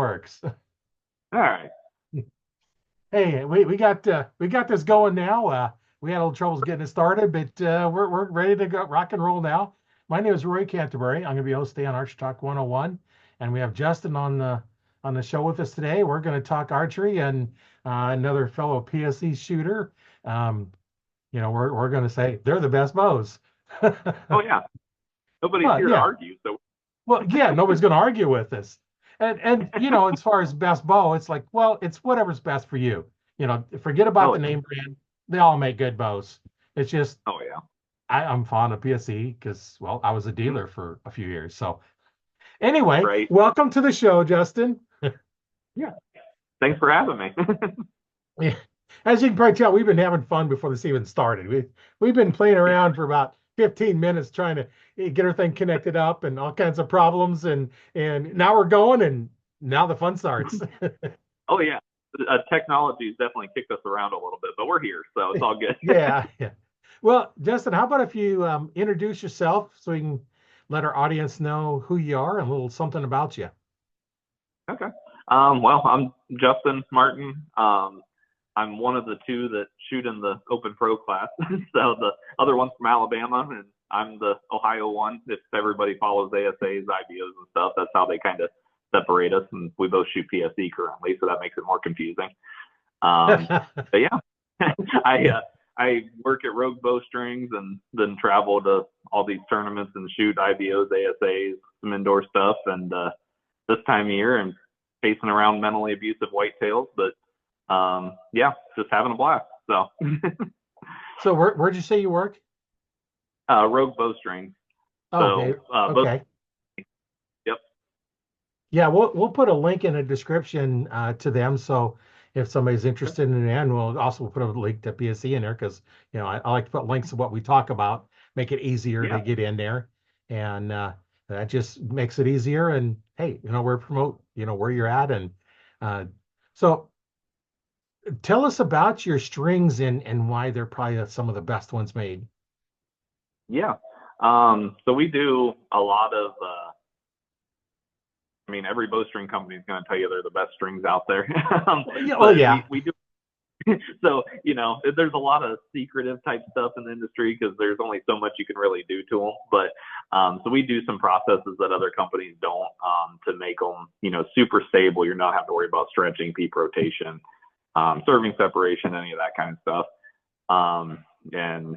works. All right. Hey, we got this going now. We had a little troubles getting it started, but we're ready to go rock and roll now. My name is Roy Canterbury. I'm going to be hosting on Archery Talk 101, and we have Justin on the show with us today. We're going to talk archery and another fellow PSE shooter. Um, we're going to say they're the best bows. Oh yeah. Nobody's Well, here to yeah. argue, so Well, yeah, nobody's going to argue with us. And as far as best bow, it's like, well, it's whatever's best for you. Forget about oh the yeah. name brand. They all make good bows. It's just Oh yeah. I'm fond of PSE because, well, I was a Mhm. dealer for a few years. So anyway, Right. welcome to the show, Justin. Yeah. Thanks for having me. Yeah. As you can probably tell, we've been having fun before this even started. We've been playing around for about 15 minutes trying to get everything connected up and all kinds of problems, and now we're going, and now the fun starts. Oh yeah. Technology has definitely kicked us around a little bit, but we're here, so it's all good. Yeah, yeah. Well, Justin, how about if you introduce yourself so we can let our audience know who you are and a little something about you? Okay. Well, I'm Justin Martin. I'm one of the two that shoot in the Open Pro class. So the other one's from Alabama, and I'm the Ohio one. If everybody follows ASAs, IBOs, and stuff, that's how they kind of separate us. And we both shoot PSE currently, so that makes it more confusing. But yeah, I I work at Rogue Bowstrings and then travel to all these tournaments and shoot IBOs, ASAs, some indoor stuff, and this time of year and chasing around mentally abusive whitetails. But yeah, just having a blast. So So where'd you say you work? Rogue Bowstrings. Oh, okay, So both. okay. Yep. Yeah, we'll put a link in the description to them. So if somebody's interested in it, and we'll also put a link to PSE in there because I like to put links to what we talk about, make it easier to Yeah. get in there, and that just makes it easier. And hey, we're promote where you're at, and uh, so tell us about your strings and why they're probably some of the best ones made. Yeah. So we do a lot of. I mean, every bowstring company is going to tell you they're the best strings out there. Yeah, oh But yeah, we do. So there's a lot of secretive type stuff in the industry because there's only so much you can really do to them. But so we do some processes that other companies don't to make them super stable. You're not having to worry about stretching, peak rotation, serving separation, any of that kind of stuff. And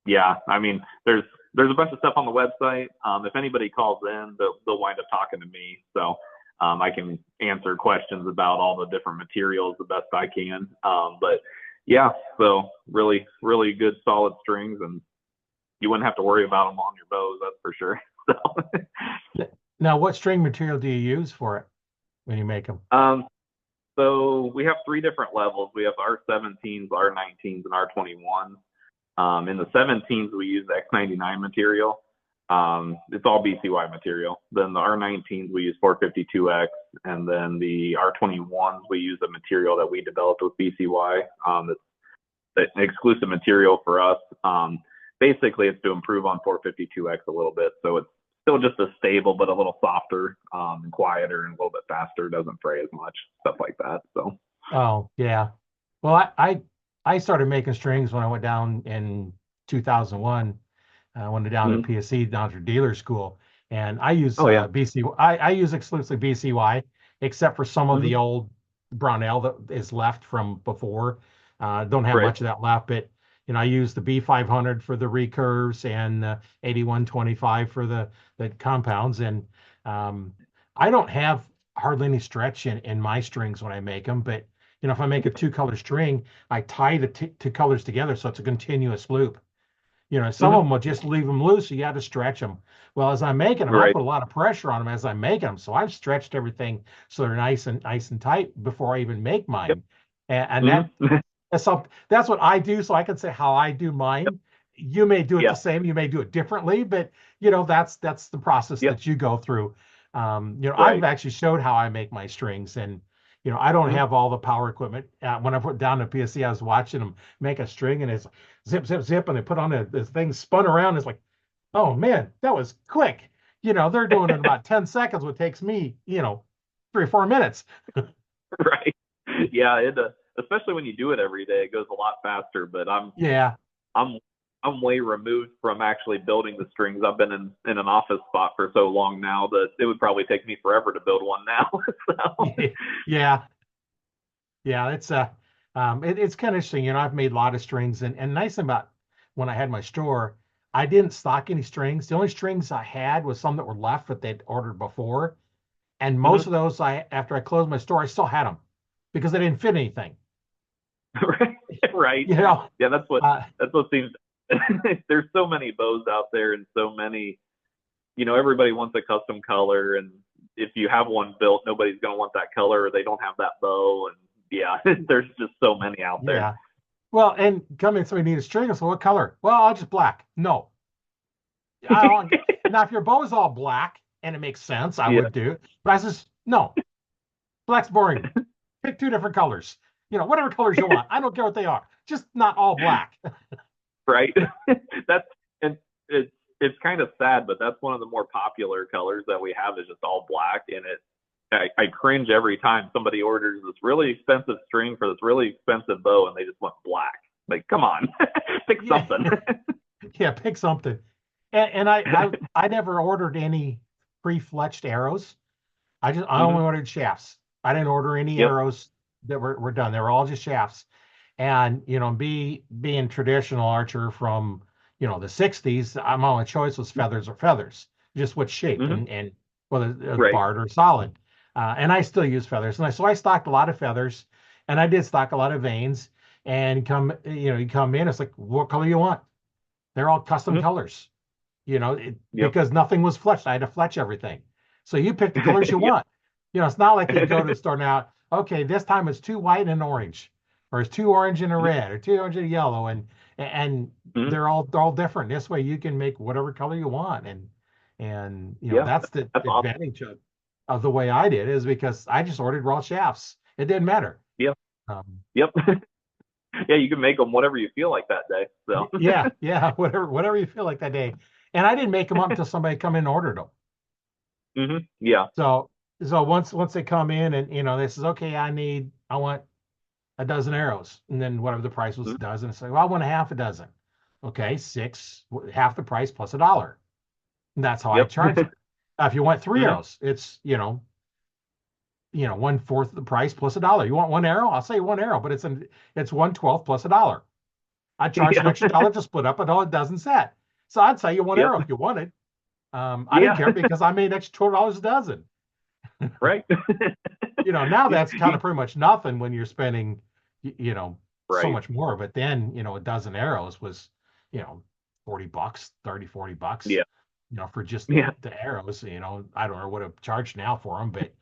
yeah, I mean, there's a bunch of stuff on the website. If anybody calls in, they'll wind up talking to me. So I can answer questions about all the different materials the best I can. But yeah, so really, really good solid strings, and you wouldn't have to worry about them on your bows, that's for sure. So, now what string material do you use for it when you make them? so we have three different levels. We have R17s, R19s, and R21s. In the 17s, we use X99 material. It's all BCY material. Then the R19s, we use 452X. And then the R21s, we use a material that we developed with BCY. That's an exclusive material for us. Basically, it's to improve on 452X a little bit. So it's still just as stable, but a little softer and quieter and a little bit faster. Doesn't fray as much, stuff like that. So, Oh, yeah. Well, I started making strings when I went down in 2001. I went down to mhm. PSC, down to dealer school, and I use Oh, yeah. BC. I use exclusively BCY, except for some of Mhm. the old Brownell that is left from before. Don't have Right. much of that left, but I use the B500 for the recurves and the 8125 for the compounds, and um, I don't have hardly any stretch in my strings when I make them, but if I make a two-color string, I tie the two colors together so it's a continuous loop. Some of Mhm. them will just leave them loose, so you have to stretch them. Well, as I'm making them, I Right. put a lot of pressure on them as I'm making them, so I've stretched everything so they're nice and tight before I even make Yep. mine. And Mhm. that's what I do, so I can say how I do Yep. mine. You may do it the Yeah. same, you may do it differently, but that's the process Yep. that you go through. I've Right. actually showed how I make my strings, and I don't Mhm. have all the power equipment. When I put down the PSC, I was watching them make a string, and it's zip, zip, zip, and they put on the thing spun around. It's like, oh man, that was quick. They're doing it in about 10 seconds, what takes me, 3 or 4 minutes. Right. Yeah, especially when you do it every day, it goes a lot faster. But Yeah. I'm I'm way removed from actually building the strings. I've been in an office spot for so long now that it would probably take me forever to build one now. So, Yeah. Yeah. It's kind of interesting. I've made a lot of strings, and nice thing about when I had my store, I didn't stock any strings. The only strings I had was some that were left that they'd ordered before. And most mhm. of those, after I closed my store, I still had them because they didn't fit anything. Right, right. You know, Yeah, uh, that's what seems. There's so many bows out there, and so many. Everybody wants a custom color, and if you have one built, nobody's gonna want that color, or they don't have that bow, and yeah, there's just so many out there. yeah. Well, and come in, somebody need a string. So what color? Well, I'll just black. No, I don't. Now, if your bow is all black and it makes sense, I Yeah, would do it. But I says, no, black's boring. Pick two different colors. Whatever colors you want. I don't care what they are. Just not all black. right. That's and it's kind of sad, but that's one of the more popular colors that we have is just all black, and I cringe every time somebody orders this really expensive string for this really expensive bow, and they just want black. Like, come on, pick Yeah, something. yeah. Pick something. And I never ordered any pre-fletched arrows. I Hmm. only ordered shafts. I didn't order any Yep. arrows that were done. They were all just shafts. And being traditional archer from the 60s, my only choice was feathers or feathers, just what shape Hmm. and whether it was Right. barred or solid. And I still use feathers, and so I stocked a lot of feathers, and I did stock a lot of veins. And you come in, it's like, what color you want? They're all custom Hmm. colors, Yep. because nothing was fletched. I had to fletch everything. So you pick the colors you Yep. want. It's not like you go to the store now, okay, this time it's two white and an orange, or it's two orange and a red, or two orange and a yellow, and Hmm. they're all different. This way you can make whatever color you want. And Yeah, that's the that's awesome. advantage of the way I did, is because I just ordered raw shafts. It didn't matter. Yep. Um, Yep. Yeah, you can make them whatever you feel like that day. So. yeah, yeah, whatever you feel like that day. And I didn't make them up until somebody come in and ordered them. Hmm. Yeah. So once they come in and they says, okay, I want a dozen arrows, and then whatever the price was a Mhm. dozen, it's like, well, I want a half a dozen. Okay, six, half the price plus $1. And that's how I Yep. charge it. If you want three Hmm. arrows, it's 1/4 of the price plus $1. You want one arrow? I'll say one arrow, but it's 1/12 plus $1. I charge an Yeah. extra dollar to split up a dozen set. So I'd sell you one Yep. arrow if you wanted. I didn't Yeah. care because I made extra $12 a dozen. Right. Now You, that's kind you, of pretty much nothing when you're spending, so right. much more. But then, a dozen arrows was, you know, $40, 30, $40, Yeah. for just Yeah. the arrows. I don't know what to charge now for them, but,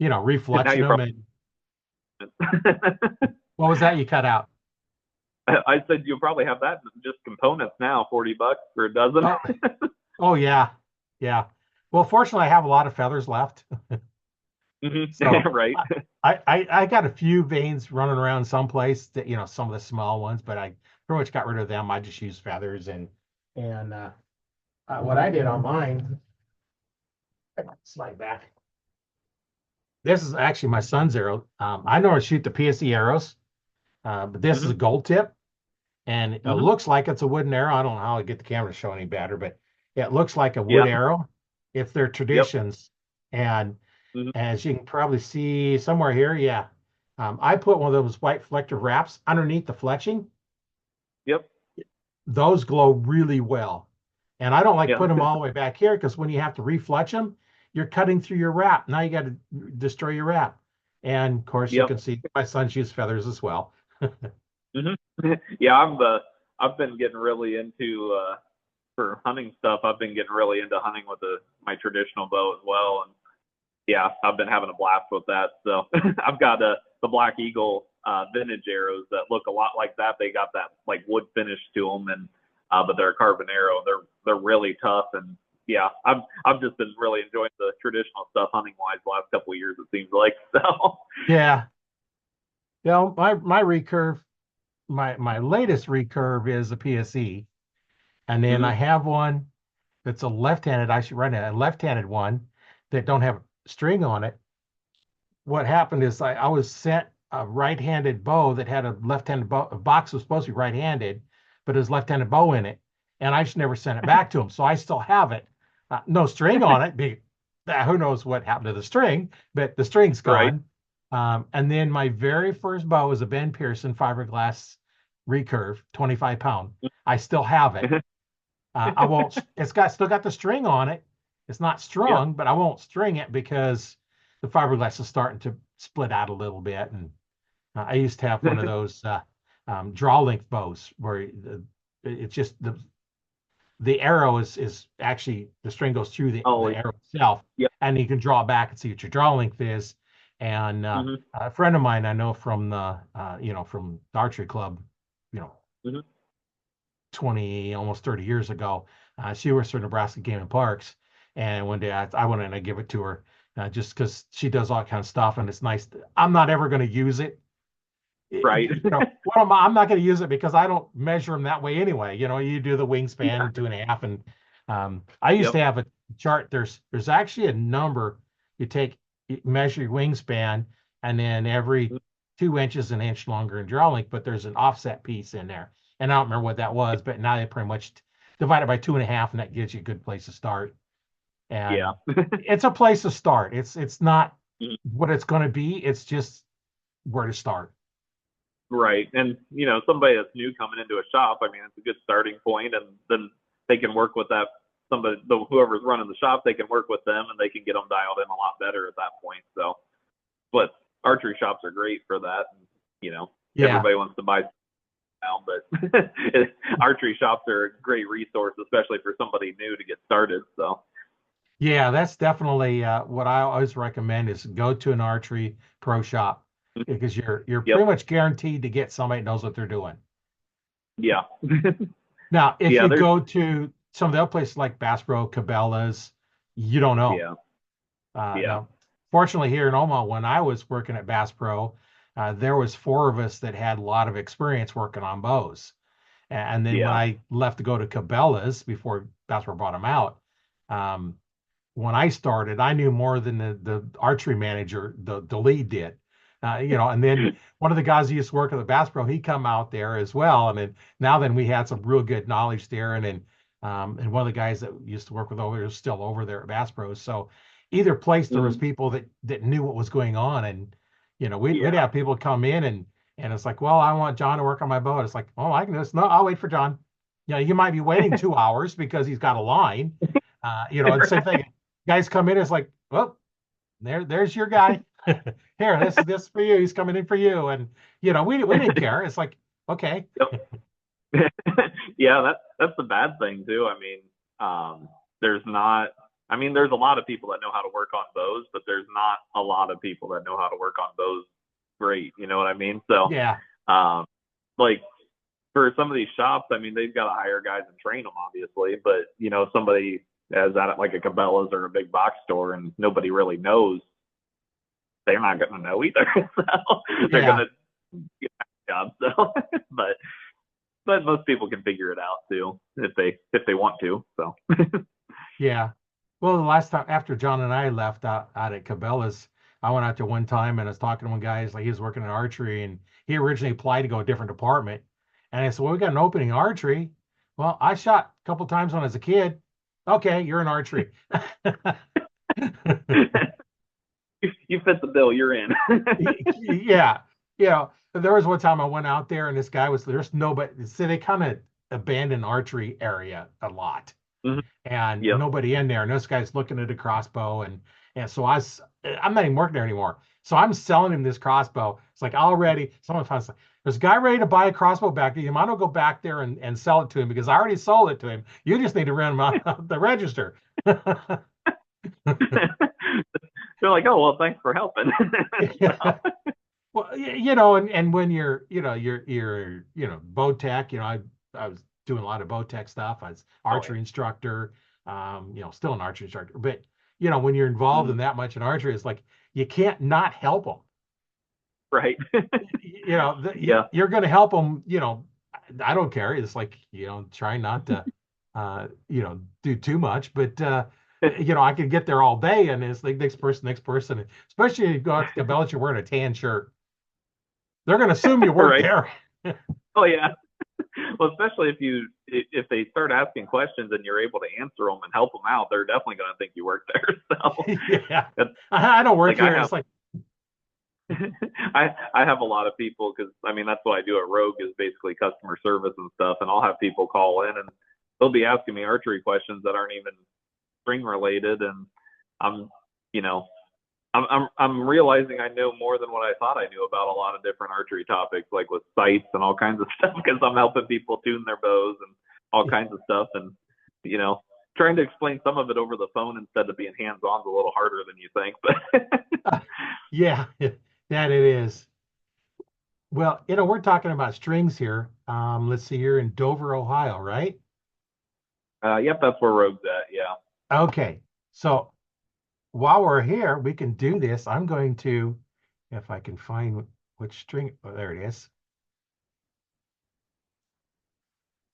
Now refletching you them. probably. And what was that you cut out? I said you'll probably have that just components now, $40 for a dozen. Oh, oh yeah. Yeah. Well, fortunately, I have a lot of feathers left. Hmm. So Right. I got a few veins running around someplace that, some of the small ones, but I pretty much got rid of them. I just used feathers and what I did on mine, slide back. This is actually my son's arrow. I normally shoot the PSE arrows, but this is a Hmm. gold tip, and it Hmm. looks like it's a wooden arrow. I don't know how I get the camera to show any better, but it looks like a wood Yeah. arrow. It's their Yep. traditions, and Hmm. as you can probably see somewhere here, yeah. I put one of those white reflective wraps underneath the fletching. Yep. Those glow really well. And I don't like Yeah. put them all the way back here because when you have to refletch them, you're cutting through your wrap. Now you got to destroy your wrap. And of course, you Yep. can see my son's used feathers as well. Hmm. Yeah. I've been getting really into for hunting stuff. I've been getting really into hunting with my traditional bow as well, and yeah, I've been having a blast with that. So I've got the Black Eagle vintage arrows that look a lot like that. They got that like wood finish to them, and but they're a carbon arrow. They're really tough, and yeah, I've just been really enjoying the traditional stuff hunting wise the last couple of years. It seems like so. Yeah. My recurve, my latest recurve is a PSE. And then I Hmm. have one that's a left-handed, I should run a left-handed one that don't have string on it. what happened is I was sent a right-handed bow that had a left-handed bow. A box was supposed to be right-handed, but it was left-handed bow in it, and I just never sent it back to him. So I still have it, no string on it. Who knows what happened to the string? But the string's Right. gone. And then my very first bow was a Ben Pearson fiberglass recurve, 25 pound. I still have it. I won't. It's got still got the string on it. It's not Yeah. strung, but I won't string it because the fiberglass is starting to split out a little bit. And I used to have one of those draw length bows where it's just the arrow is actually the string goes through Oh, the arrow itself, yeah. and you can draw it back and see what your draw length is. And Hmm. a friend of mine I know from the from the archery club, you know, Hmm. 20 almost 30 years ago. She works for Nebraska Game and Parks, and one day I went in and I give it to her just because she does all kind of stuff, and it's nice. I'm not ever going to use it. Right. I'm not going to use it because I don't measure them that way anyway. You do the Yeah. wingspan 2.5, and I used Yep. to have a chart. There's actually a number you measure your wingspan, and then every 2 inches an inch longer in draw length, but there's an offset piece in there, and I don't remember what that was, but now they pretty much divide it by 2.5, and that gives you a good place to start. Yeah. And it's a place to start. It's not what it's going to be. It's just where to start. Right. And, somebody that's new coming into a shop, I mean, it's a good starting point, and then they can work with that somebody, whoever's running the shop, they can work with them and they can get them dialed in a lot better at that point. So, but archery shops are great for that. And, Yeah. everybody wants to buy now, but archery shops are a great resource, especially for somebody new to get started. So, Yeah, that's definitely what I always recommend is go to an archery pro shop because you're yep. pretty much guaranteed to get somebody that knows what they're doing. Yeah. Now, if Yeah. you There's, go to some of the other places like Bass Pro, Cabela's, you don't know. yeah. Yeah. Now, fortunately, here in Omaha, when I was working at Bass Pro, there was four of us that had a lot of experience working on bows. And then when Yeah. I left to go to Cabela's before Bass Pro brought them out, um, when I started, I knew more than the archery manager, the lead did. And then one of the guys who used to work at the Bass Pro, he come out there as well. And then we had some real good knowledge there. And one of the guys that used to work with over there is still over there at Bass Pro. So either place there was Mhm. people that knew what was going on. And we'd Yeah. have people come in and it's like, well, I want John to work on my boat. It's like, oh, I can just no, I'll wait for John. You might be waiting 2 hours because he's got a line. And same thing guys come in, it's like, well, there's your guy. Here, this for you. He's coming in for you. And we didn't care. It's like, okay. Yeah, that's the bad thing too. I mean, there's not. I mean, there's a lot of people that know how to work on bows, but there's not a lot of people that know how to work on bows great. You know what I mean? So, Yeah. um, like for some of these shops, I mean, they've got to hire guys and train them, obviously. But somebody as at like a Cabela's or a big box store, and nobody really knows, they're not going to know either. So they're going Yeah. to get a job. So, but most people can figure it out too if they want to. So Yeah. Well, the last time after John and I left out at Cabela's, I went out there one time and I was talking to one guy. He's like, he was working in archery and he originally applied to go a different department. And I said, well, we got an opening in archery. Well, I shot a couple times when I was a kid. Okay, you're in archery. you fit the bill, you're in. Yeah. There was one time I went out there and this guy there's nobody. So they kind of abandoned archery area a lot Mhm. and Yep. nobody in there. And this guy's looking at a crossbow and so I'm not even working there anymore. So I'm selling him this crossbow. It's like already someone finds like, there's a guy ready to buy a crossbow back there. You might as well go back there and sell it to him because I already sold it to him. You just need to run him out the register. They're like, oh well, thanks for helping. So, Well, and when you're bow tech, I was doing a lot of bow tech stuff. I was oh yeah. archery instructor, still an archery instructor. But when you're involved Mhm. in that much in archery, it's like you can't not help them. Right. Yeah. You're going to help them. I don't care. It's like try not to, do too much. But I could get there all day, and it's like next person. Especially if you go out to Cabela's, you're wearing a tan shirt. They're going to assume you work Right. there. Oh yeah. Well, especially if they start asking questions and you're able to answer them and help them out, they're definitely going to think you work there. So Yeah, it's I don't work like I here. have It's like, I have a lot of people because I mean that's what I do at Rogue is basically customer service and stuff, and I'll have people call in and they'll be asking me archery questions that aren't even string related, and I'm you know I'm realizing I know more than what I thought I knew about a lot of different archery topics, like with sights and all kinds of stuff, because I'm helping people tune their bows and all kinds of stuff, and you know trying to explain some of it over the phone instead of being hands on is a little harder than you think, but yeah, that it is. Well, we're talking about strings here. Let's see, you're in Dover, Ohio, right? yep, that's where Rogue's at. Yeah. Okay. So while we're here, we can do this. I'm going to, if I can find which string, oh, there it is.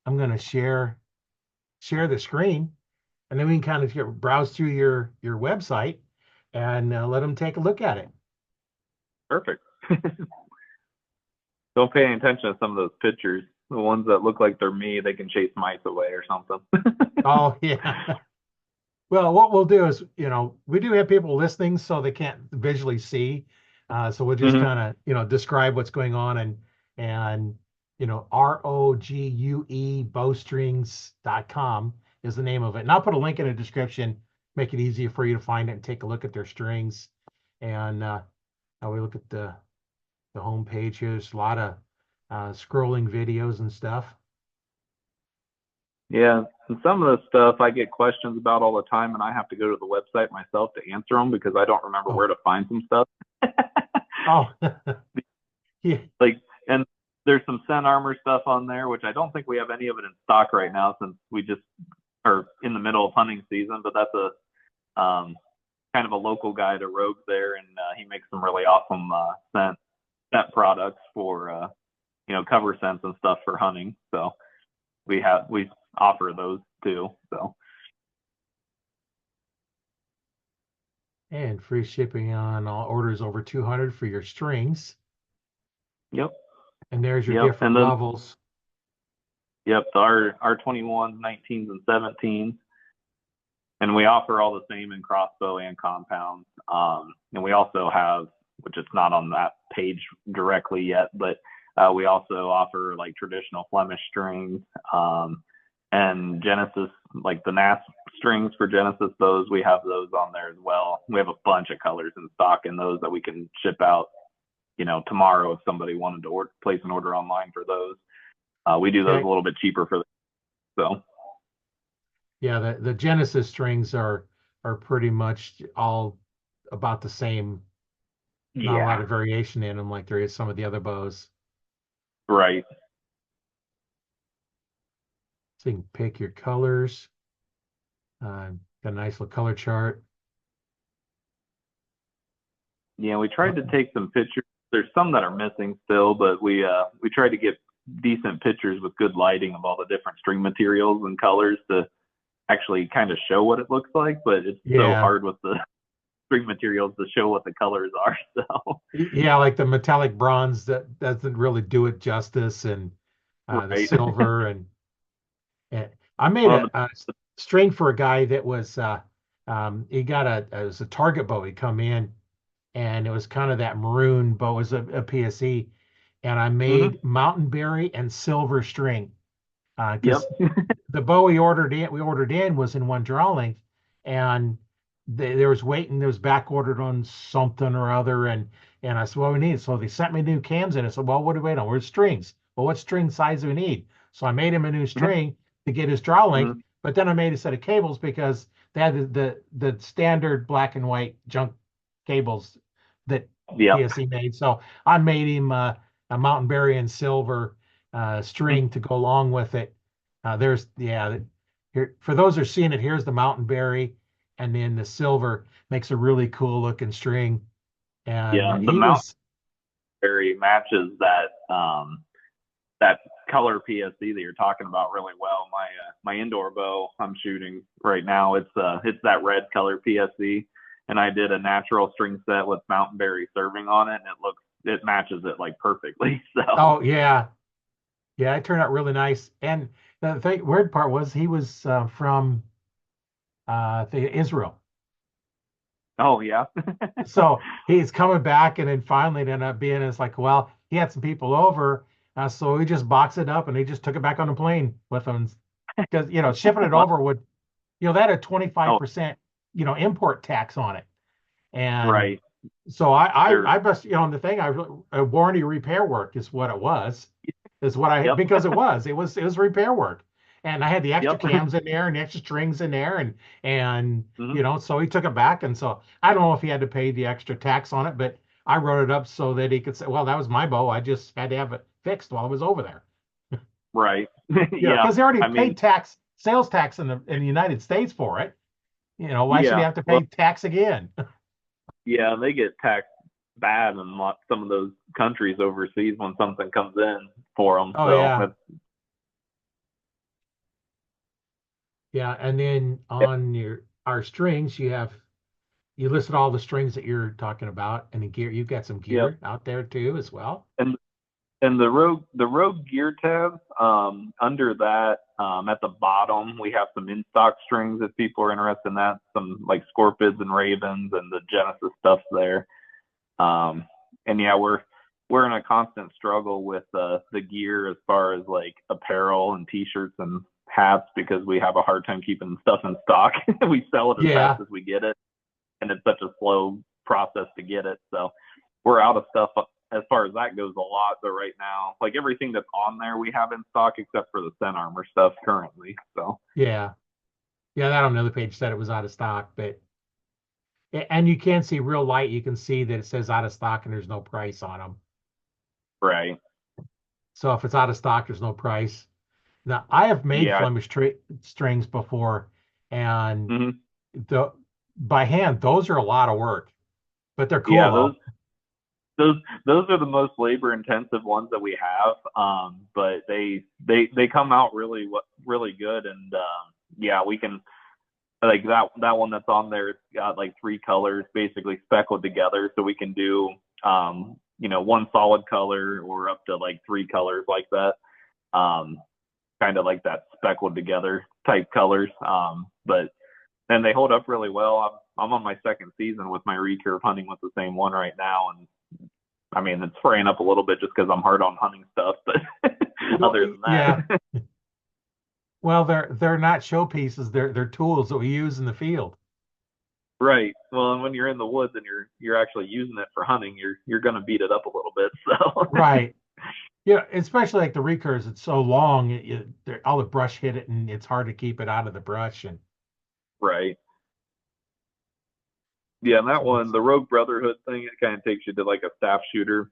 I'm going to share the screen, and then we can kind of browse through your website and let them take a look at it. Perfect. Don't pay any attention to some of those pictures. The ones that look like they're me, they can chase mice away or something. Oh, yeah. Well, what we'll do is, we do have people listening, so they can't visually see. So we'll just Hmm. kind of, describe what's going on and ROGUE bowstrings.com is the name of it. And I'll put a link in the description, make it easier for you to find it and take a look at their strings. And now we look at the home page here. There's a lot of scrolling videos and stuff. Yeah, and some of the stuff I get questions about all the time, and I have to go to the website myself to answer them because I don't remember Oh, where to find some stuff. oh, yeah. Like, and there's some Scent Armor stuff on there, which I don't think we have any of it in stock right now since we just are in the middle of hunting season. But that's a kind of a local guy to Rogue there, and he makes some really awesome scent products for cover scents and stuff for hunting. So we offer those too. So And free shipping on all orders over 200 for your strings. yep, And there's your yep, different and then levels. yep, our 21s, 19s, and 17s, and we offer all the same in crossbow and compounds. And we also have, which it's not on that page directly yet, but we also offer like traditional Flemish strings and Genesis, like the NAS strings for Genesis bows. We have those on there as well. We have a bunch of colors in stock in those that we can ship out, tomorrow if somebody wanted to place an order online for those. We do those Yeah, a little bit cheaper for them. So yeah, the Genesis strings are pretty much all about the same. Not a lot yeah, of variation in them like there is some of the other bows. right. So you can pick your colors. Got a nice little color chart. Yeah, we tried to take some pictures. There's some that are missing still, but we tried to get decent pictures with good lighting of all the different string materials and colors to actually kind of show what it looks like. But it's so Yeah, hard with the string materials to show what the colors are. So yeah, like the metallic bronze that doesn't really do it justice, and the right. silver and I made Well, a string for a guy that was he got it was a target bow. He come in and it was kind of that maroon bow. It was a PSE, and I mm-hmm, made mountain berry and silver string yep. because the bow we ordered in was in one draw length, and there was waiting. There was back ordered on something or other, and I said, "What we need?" So they sent me new cams, and I said, "Well, what do we wait on? Where's strings? Well, what string size do we need?" So I made him a new string to get his draw length, Mm-hmm, but then I made a set of cables because they had the standard black and white junk cables that yep. PSE made. So I made him a mountain berry and silver string to go along with it. There's yeah, here for those who are seeing it. Here's the mountain berry, and then the silver makes a really cool looking string. And Yeah, the he mountain was berry matches that color PSC that you're talking about really well. My indoor bow I'm shooting right now, it's that red color PSC, and I did a natural string set with mountain berry serving on it, and it matches it like perfectly. So Oh yeah, yeah, it turned out really nice. And weird part was he was from Israel. oh yeah. So he's coming back, and then finally it ended up being it's like, well, he had some people over, so he just boxed it up and he just took it back on the plane with him because shipping it over would that had Oh 25% import tax on it, and right, so sure. I best the thing warranty repair work is what it was, is what I Yep. because it was repair work, and I had the extra Yep. cams in there and the extra strings in there, and Mhm. so he took it back, and so I don't know if he had to pay the extra tax on it, but I wrote it up so that he could say, well, that was my bow, I just had to have it fixed while I was over there, Right. Yeah. because they already I mean, paid sales tax in the United States for it. Why should he yeah. have to Well, pay tax again? yeah, they get taxed bad in some of those countries overseas when something comes in for them. Oh So yeah. that's Yeah, and then on our strings, you listed all the strings that you're talking about, and the gear. You've got some yep. gear out there too, as well. And the Rogue gear tab, under that, at the bottom we have some in stock strings if people are interested in that, some like Scorpids and Ravens and the Genesis stuff there. And yeah, we're in a constant struggle with the gear as far as like apparel and t-shirts and hats, because we have a hard time keeping stuff in stock. We sell it as fast Yeah, as we get it, and it's such a slow process to get it. So we're out of stuff as far as that goes a lot. But right now, like everything that's on there, we have in stock except for the Scent Armor stuff currently. So yeah, yeah. That on the other page said it was out of stock, but and you can see real light. You can see that it says out of stock and there's no price on them. right, So if it's out of stock, there's no price. Now I have made yeah, Flemish strings before, and mm-hmm. the by hand, those are a lot of work, but they're cool Yeah. Those though. those those are the most labor intensive ones that we have. But they come out really good, and yeah, we can, like that one that's on there. It's got like three colors basically speckled together, so we can do one solid color or up to like three colors like that. Um, Kind of like that speckled together type colors. But and they hold up really well. I'm on my second season with my recurve hunting with the same one right now, and I mean it's fraying up a little bit just because I'm hard on hunting stuff, but Well, other than yeah. that, Well, they're not showpieces. They're tools that we use in the field. right. Well, and when you're in the woods and you're actually using it for hunting, you're gonna beat it up a little bit. So Right. Yeah, especially like the recurves, it's so long, all the brush hit it, and it's hard to keep it out of the brush. And right. Yeah, and that so one, the Rogue Brotherhood thing, it kind of takes you to like a staff shooter,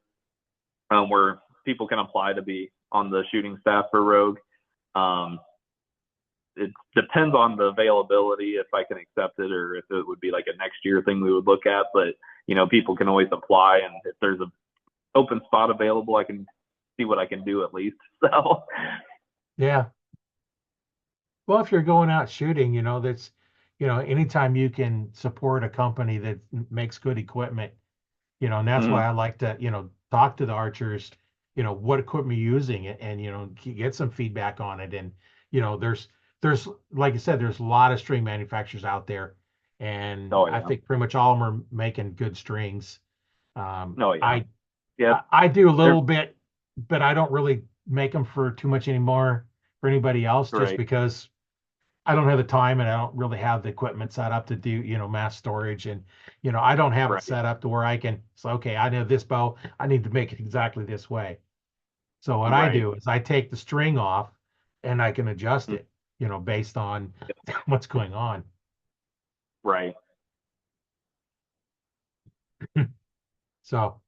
where people can apply to be on the shooting staff for Rogue. Um, it depends on the availability, if I can accept it, or if it would be like a next year thing we would look at. But people can always apply, and if there's an open spot available, I can see what I can do at least. So yeah. Well, if you're going out shooting, that's anytime you can support a company that makes good equipment, and that's mm, why I like to, talk to the archers, what equipment you're using it, and get some feedback on it. And there's like I said, there's a lot of string manufacturers out there, and oh I yeah, think pretty much all of them are making good strings. oh yeah, I yeah, I do a they're little bit, but I don't really make them for too much anymore for anybody else, just right, because I don't have the time and I don't really have the equipment set up to do, mass storage. And, I don't have it right, set up to where I can say, okay, I know this bow, I need to make it exactly this way. So what I right, do is I take the string off and I can adjust mm, it, based on what's going on. right, So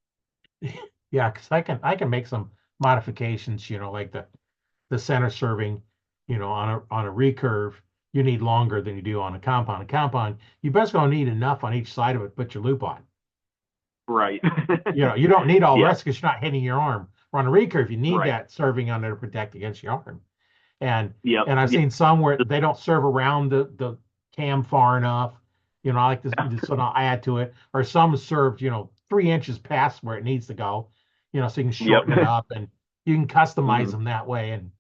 yeah, because I can make some modifications, like the center serving, on a recurve, you need longer than you do on a compound. A compound, you best gonna need enough on each side of it to put your loop on. right. You don't need all the Yeah, rest because you're not hitting your arm. or on a recurve, you need Right. that serving on there to protect against your arm. And Yep. and I've Yeah. seen some where they don't serve around the cam far enough. I like this, so now I add to it. Or some served, 3 inches past where it needs to go, so you can Yep. shorten it up and you can customize Mhm. them that way, and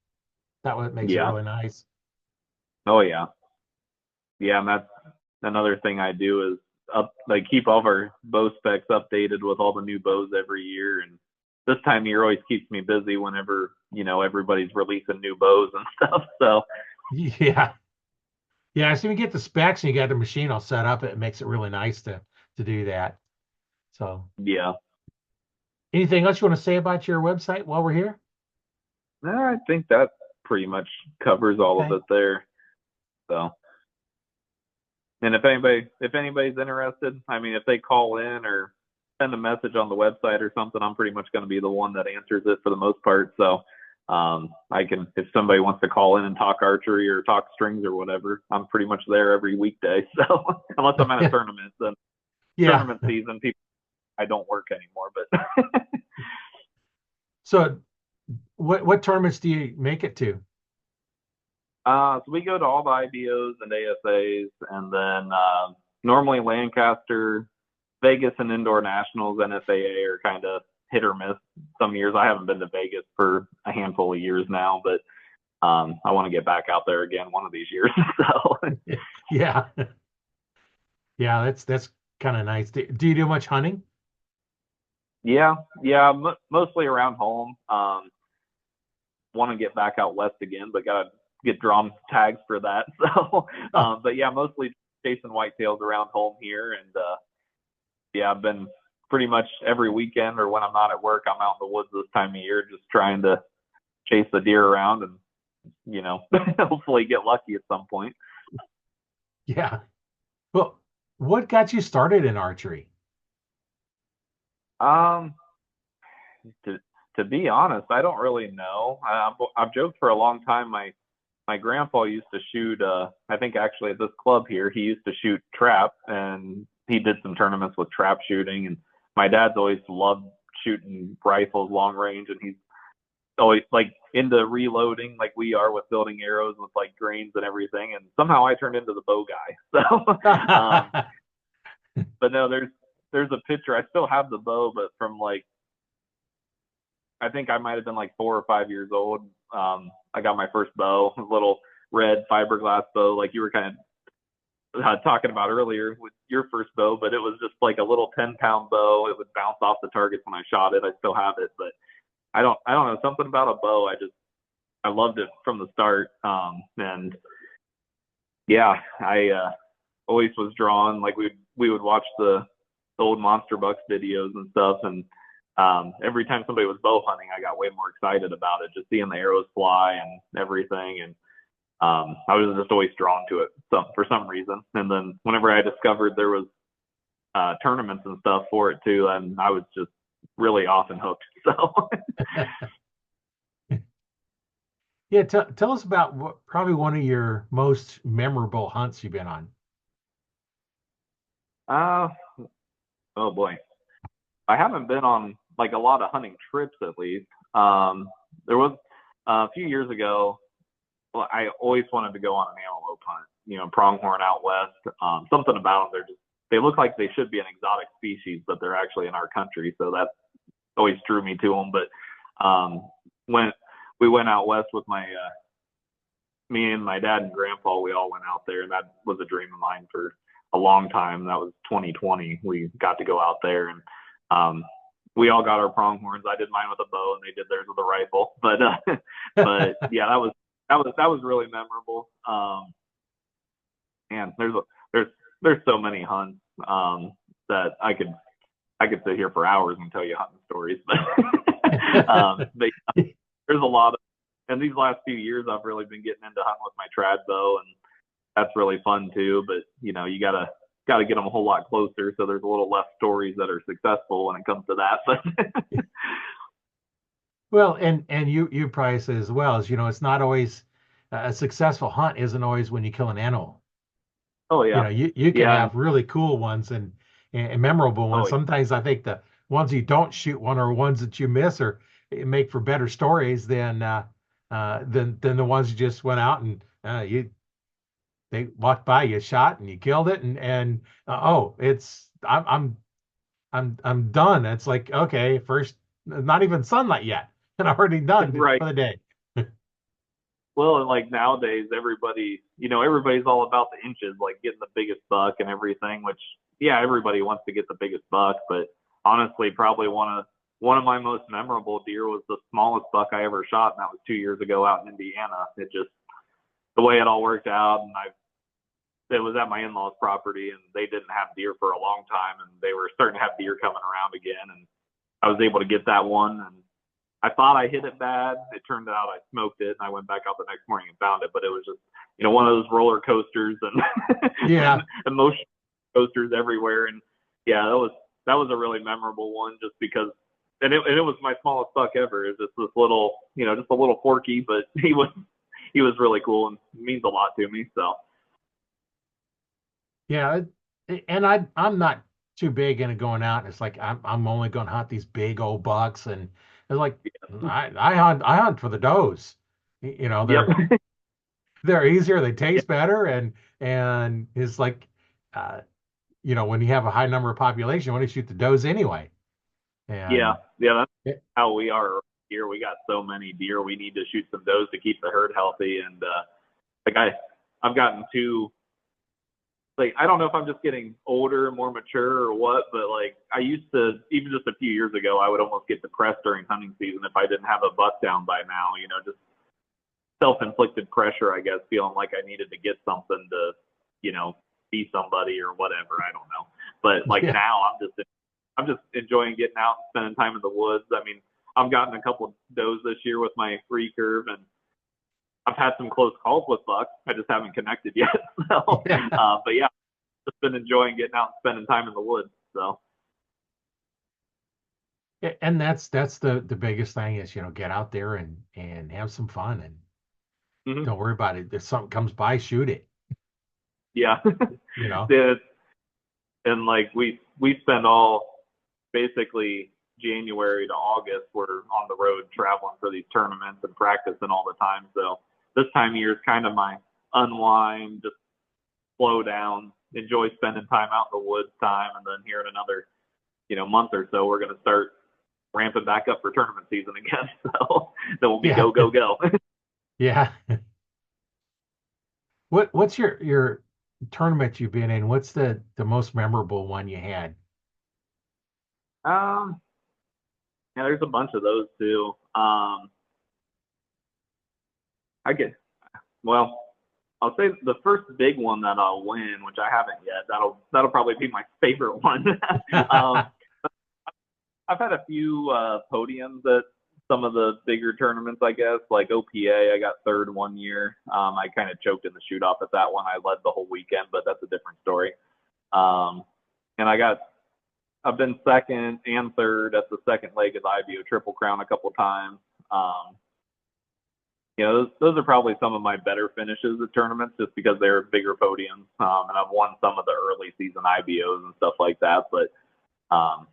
that way it makes it Yeah. really nice. Oh yeah. Yeah, and that's another thing I do is keep all of our bow specs updated with all the new bows every year. And this time of year always keeps me busy whenever everybody's releasing new bows and stuff. So Yeah. Yeah, so you get the specs and you got the machine all set up, it makes it really nice to do that. So, yeah, anything else you want to say about your website while we're here? I think that pretty much covers all of Okay. it there. So, and if anybody's interested, I mean, if they call in or send a message on the website or something, I'm pretty much going to be the one that answers it for the most part. So, I can, if somebody wants to call in and talk archery or talk strings or whatever, I'm pretty much there every weekday. So, unless I'm at a tournament, then Yeah. tournament season, people, I don't work anymore. But So, what tournaments do you make it to? so we go to all the IBOs and ASAs, and then normally Lancaster, Vegas, and indoor nationals, NSAA are kind of hit or miss. Some years I haven't been to Vegas for a handful of years now, but I want to get back out there again one of these years. So Yeah. Yeah, that's kind of nice. Do you do much hunting? yeah, yeah, mostly around home. Want to get back out west again, but gotta get drawn tags for that. So, Oh, but yeah, mostly chasing whitetails around home here, and yeah, I've been pretty much every weekend or when I'm not at work, I'm out in the woods this time of year, just trying to chase the deer around and hopefully get lucky at some point. yeah. Well, what got you started in archery? Um, to to be honest, I don't really know. I've joked for a long time. My grandpa used to shoot. I think actually at this club here, he used to shoot trap, and he did some tournaments with trap shooting. And my dad's always loved shooting rifles long range, and he's always like into reloading, like we are with building arrows with like grains and everything. And somehow I turned into the bow guy. So, but no, there's a picture. I still have the bow, but from like I think I might have been like 4 or 5 years old. I got my first bow, a little red fiberglass bow, like you were kind of talking about earlier with your first bow, but it was just like a little 10-pound bow. It would bounce off the targets when I shot it. I still have it, but I don't know, something about a bow. I loved it from the start. And yeah, I always was drawn. Like we would watch the old Monster Bucks videos and stuff, and every time somebody was bow hunting, I got way more excited about it, just seeing the arrows fly and everything. And I was just always drawn to it for some reason. And then whenever I discovered there was tournaments and stuff for it too, and I was just really off and hooked. So Yeah, tell us about probably one of your most memorable hunts you've been on. uh, oh boy, I haven't been on like a lot of hunting trips at least. There was a few years ago. Well, I always wanted to go on an antelope hunt. Pronghorn out west. Something about them, they look like they should be an exotic species, but they're actually in our country, so that always drew me to them. But when we went out west with me and my dad and grandpa, we all went out there, and that was a dream of mine for a long time. That was 2020. We got to go out there, and we all got our pronghorns. I did mine with a bow, and they did theirs with a rifle. But yeah, that was really memorable. And there's so many hunts that I could sit here for hours and tell you hunting stories. But there's a lot of, and these last few years I've really been getting into hunting with my trad bow, and that's really fun too. But you gotta get them a whole lot closer, so there's a little less stories that are successful when it comes to that. But Well, and you probably say as well as it's not always a successful hunt isn't always when you kill an animal. oh yeah, You can yeah, have really cool ones and memorable ones. oh Sometimes I think the ones you don't shoot one or ones that you miss are make for better stories than the ones you just went out and you they walked by, you shot and you killed it, and oh, it's I'm done. It's like, okay, first, not even sunlight yet, and I'm already done Right. for the day. Well, and like nowadays, everybody, everybody's all about the inches, like getting the biggest buck and everything. Which, yeah, everybody wants to get the biggest buck, but honestly, probably one of my most memorable deer was the smallest buck I ever shot, and that was 2 years ago out in Indiana. It just the way it all worked out, and it was at my in-laws' property, and they didn't have deer for a long time, and they were starting to have deer coming around again, and I was able to get that one, and I thought I hit it bad. It turned out I smoked it, and I went back out the next morning and found it. But it was just, one of those roller coasters and, Yeah, and emotion coasters everywhere. And yeah, that was a really memorable one, just because. And it was my smallest buck ever. It was just this little, just a little porky, but he was really cool and means a lot to me. So yeah, and I'm not too big into going out. It's like I'm only going to hunt these big old bucks, and it's like I hunt for the does. yep, They're easier, they taste better, and it's like uh, when you have a high number of population, you want to shoot the does anyway. yeah, And yeah. That's yeah, how we are here. We got so many deer. We need to shoot some does to keep the herd healthy. And like I've gotten too, like, I don't know if I'm just getting older, more mature or what, but like I used to, even just a few years ago, I would almost get depressed during hunting season if I didn't have a buck down by now, just self-inflicted pressure, I guess, feeling like I needed to get something to, be somebody or whatever. I don't know. But like yeah, now I'm just enjoying getting out and spending time in the woods. I mean, I've gotten a couple of does this year with my recurve, and I've had some close calls with bucks. I just haven't connected yet. So, yeah. but yeah, just been enjoying getting out and spending time in the woods. So, And that's the biggest thing is, get out there and have some fun, and mhm. don't worry about it. If something comes by, shoot it, Yeah, you know. yeah, and like we spend all basically January to August. We're on the road traveling for these tournaments and practicing all the time. So this time of year is kind of my unwind, just slow down, enjoy spending time out in the woods time, and then here in another month or so, we're going to start ramping back up for tournament season again. So then we'll be Yeah, go go go. yeah. What's your tournament you've been in? What's the most memorable one you had? um, yeah, there's a bunch of those too. I get well. I'll say the first big one that I'll win, which I haven't yet. That'll probably be my favorite one. um, I've had a few podiums at some of the bigger tournaments, I guess, like OPA. I got third one year. I kind of choked in the shoot off at that one. I led the whole weekend, but that's a different story. Um, and I've been second and third at the second leg of the IBO Triple Crown a couple times. Um, those are probably some of my better finishes at tournaments just because they're bigger podiums. And I've won some of the early season IBOs and stuff like that. But um,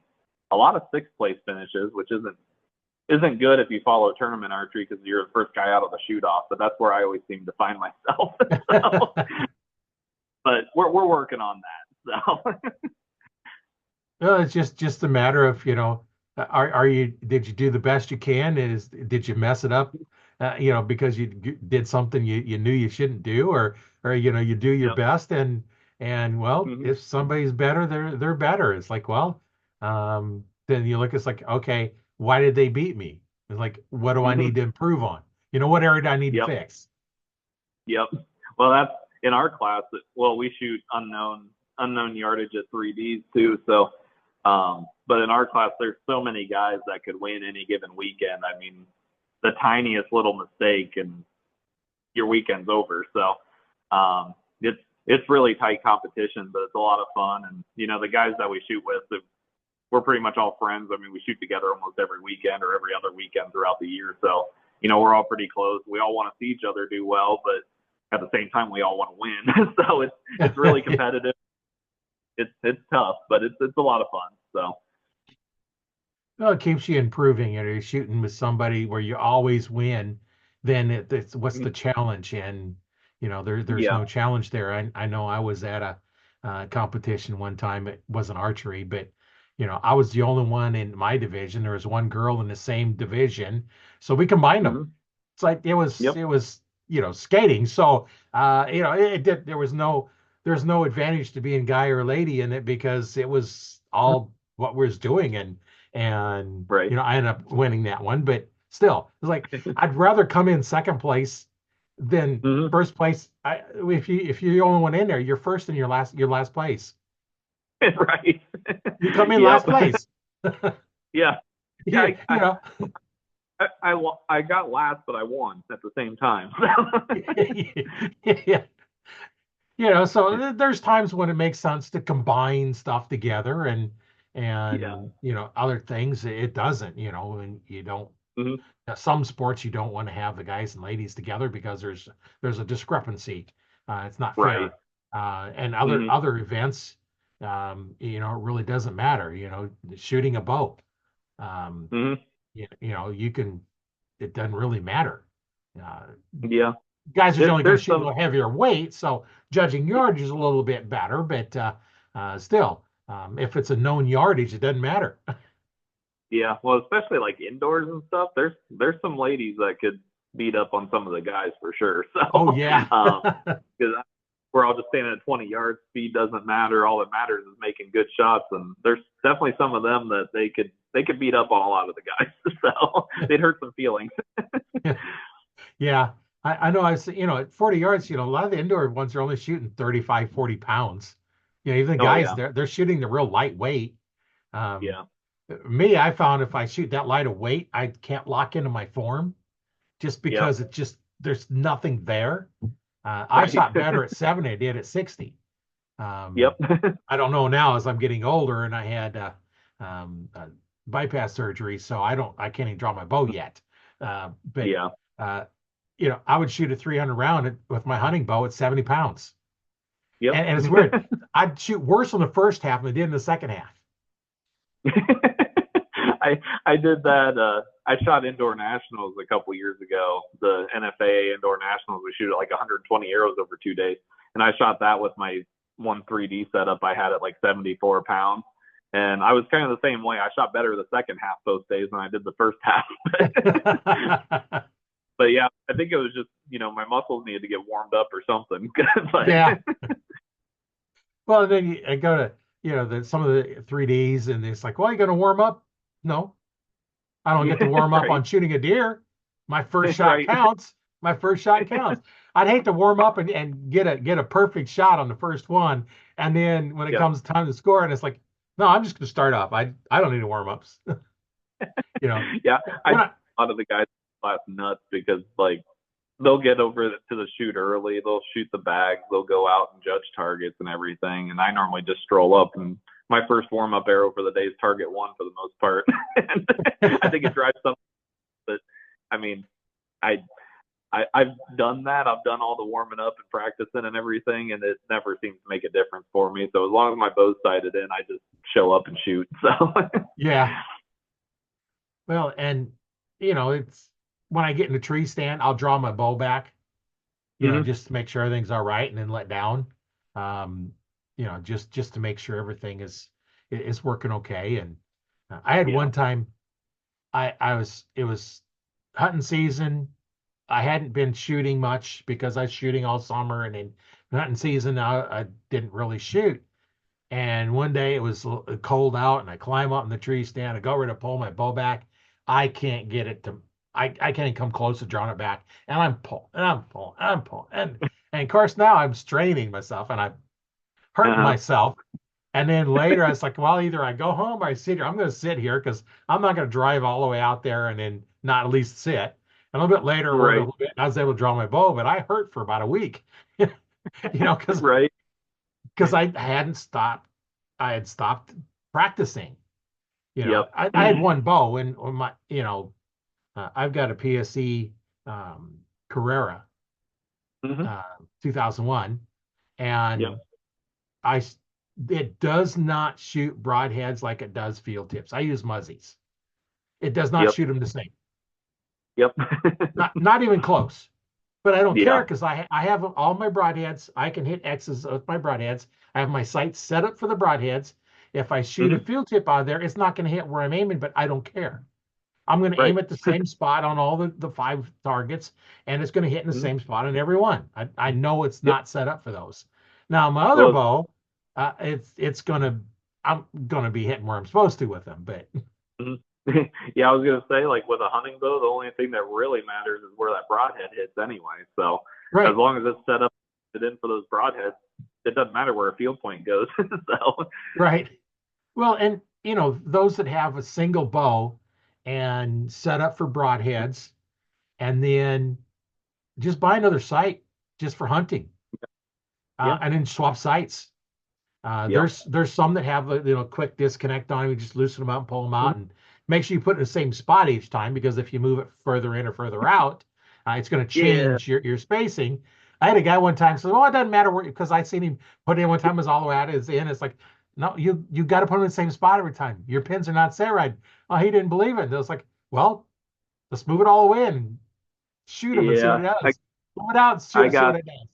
a lot of sixth place finishes, which isn't good if you follow tournament archery because you're the first guy out of the shoot off. But that's where I always seem to find myself. So, but we're working on that. So No, it's just a matter of, are you did you do the best you can? Did you mess it up, because you did something you knew you shouldn't do, or you do your yep. best, and well, Mm-hmm. if somebody's better, they're better. It's like, well, then you look, it's like, okay, why did they beat me? It's like, what do I Mm-hmm. need to improve on? What area do I need to Yep. fix? Yep. Well, that's in our class. Well, we shoot unknown yardage at 3Ds too. So, but in our class, there's so many guys that could win any given weekend. I mean, the tiniest little mistake and your weekend's over. So, it's really tight competition, but it's a lot of fun. And the guys that we shoot with, we're pretty much all friends. I mean, we shoot together almost every weekend or every other weekend throughout the year. So, we're all pretty close. We all want to see each other do well, but at the same time, we all want to win. So it's really competitive. It's tough, but it's a lot of fun. So Well, it keeps you improving. You're shooting with somebody where you always win, then it's what's the challenge? And there's Yeah. no challenge there. I know I was at a competition one time. It wasn't archery, but I was the only one in my division. There was one girl in the same division, so we combined them. Hmm. It's like it was Yep. it was skating. So it did. There's no advantage to being guy or lady in it because it was all what we was doing, and Right. I ended up winning that one. But still, it's like I'd rather come in second place than Hmm. first place. If you're the only one in there, you're first in your last place. Right. You come in Yep. last place. Yeah. Yeah. Yeah, I got last, but I won at the same time. yeah. So there's times when it makes sense to combine stuff together Yeah. and other things it doesn't, and you don't Hmm. some sports you don't want to have the guys and ladies together because there's a discrepancy. It's not Right. fair. And other Hmm. other events, it really doesn't matter. Shooting a bow, um, Hmm. you can. It doesn't really matter. Uh, Yeah. Guys are generally going to There's shoot a some. little heavier weight, so judging yardage is a little bit better, but still, if it's a known yardage, it doesn't matter. Yeah. Well, especially like indoors and stuff. There's some ladies that could beat up on some of the guys for sure. Oh So, yeah. because we're all just standing at 20 yards. Speed doesn't matter. All that matters is making good shots. And there's definitely some of them that they could beat up on a lot of the guys. So they'd hurt some feelings. Yeah. I know at 40 yards, a lot of the indoor ones are only shooting 35, 40 pounds. Even the Oh guys, yeah. they're shooting the real lightweight. Um, Yeah. Me, I found if I shoot that light of weight, I can't lock into my form just Yep. because there's nothing there. I Right. shot better at 70 than I did at 60. Yep. I don't know now as I'm getting older and I had bypass surgery, so I can't even draw my bow yet. But Yeah. uh, I would shoot a 300 round with my hunting bow at 70 pounds, Yep. and it's weird. I'd shoot worse on the first half than I did in the second half. I did that. I shot indoor nationals a couple years ago. The NFA indoor nationals, we shoot at like 120 arrows over 2 days, and I shot that with my one 3D setup. I had it like 74 pounds, and I was kind of the same way. I shot better the second half both days than I did the first half. But yeah, I think it was just my muscles needed to get warmed up or something. But Yeah. Well, then I go to some of the 3Ds, and it's like, well, you going to warm up? No, I don't get to warm up right, on shooting a deer. My first shot right, counts. My first shot counts. I'd hate to warm up and get a perfect shot on the first one, and then when it yeah, comes time to score, and it's like, no, I'm just going to start up. I don't need to warm ups. you know, yeah. I when a I, lot of the guys class nuts because like they'll get over to the shoot early. They'll shoot the bags. They'll go out and judge targets and everything. And I normally just stroll up and my first warm up arrow for the day is target one for the most part. And I think it drives some, but I mean, I, I've done that. I've done all the warming up and practicing and everything, and it never seems to make a difference for me. So as long as my bow's sighted in, I just show up and shoot. So yeah, well, and it's when I get in the tree stand, I'll draw my bow back, mhm. just to make sure everything's all right, and then let down. Um, just to make sure everything is working okay. And I had Yeah. one time I was it was hunting season. I hadn't been shooting much because I was shooting all summer, and in hunting season I didn't really shoot. And one day it was cold out, and I climb up in the tree stand. I go ready to pull my bow back. I can't get it to. I can't even come close to drawing it back, and I'm pulling, and I'm pulling, and I'm pulling, and of course now I'm straining myself, and I'm hurting Uh-huh. myself. And then later I was like, well, either I go home or I sit here. I'm going to sit here because I'm not going to drive all the way out there and then not at least sit. And a little bit later, I worked a Right. little bit, and I was able to draw my bow, but I hurt for about a week, because Right. I hadn't stopped. I had stopped practicing. Yep. I had one bow, and I've got a PSE Carrera Hmm. uh, 2001, and Yep. I it does not shoot broadheads like it does field tips. I use muzzies. It does not Yep. shoot them the same. Yep. Not even close. But I don't care Yeah. because I have all my broadheads. I can hit X's with my broadheads. I have my sights set up for the broadheads. If I shoot a Hmm. field tip out of there, it's not going to hit where I'm aiming, but I don't care. I'm going to Right. aim at the same spot on all the five targets, and it's going to hit in the Hmm. same spot on every one. I know it's Yep. not set up for those. Now my other Well, bow, it's gonna I'm gonna be hitting where I'm supposed to with them, but mhm. Yeah, I was gonna say, like with a hunting bow, the only thing that really matters is where that broadhead hits anyway. So as right, long as it's set up it in for those broadheads, it doesn't matter where a field point goes. So right. Well, and those that have a single bow and set up for broadheads, and then just buy another sight just for hunting, yeah. and then swap sights. Yep. There's some that have a quick disconnect on them. You just loosen them up and pull them Mhm. out, and make sure you put it in the same spot each time because if you move it further in or further out, it's going to Yeah. change your spacing. I had a guy one time said, "Oh, it doesn't matter where," because I seen him put it in one time, was all the way out is in. It's like, no, you got to put them in the same spot every time. Your pins are not set right. Oh, he didn't believe it. It was like, well, let's move it all the way in and shoot him and see what Yeah. it does. Move it out and I see what got it does.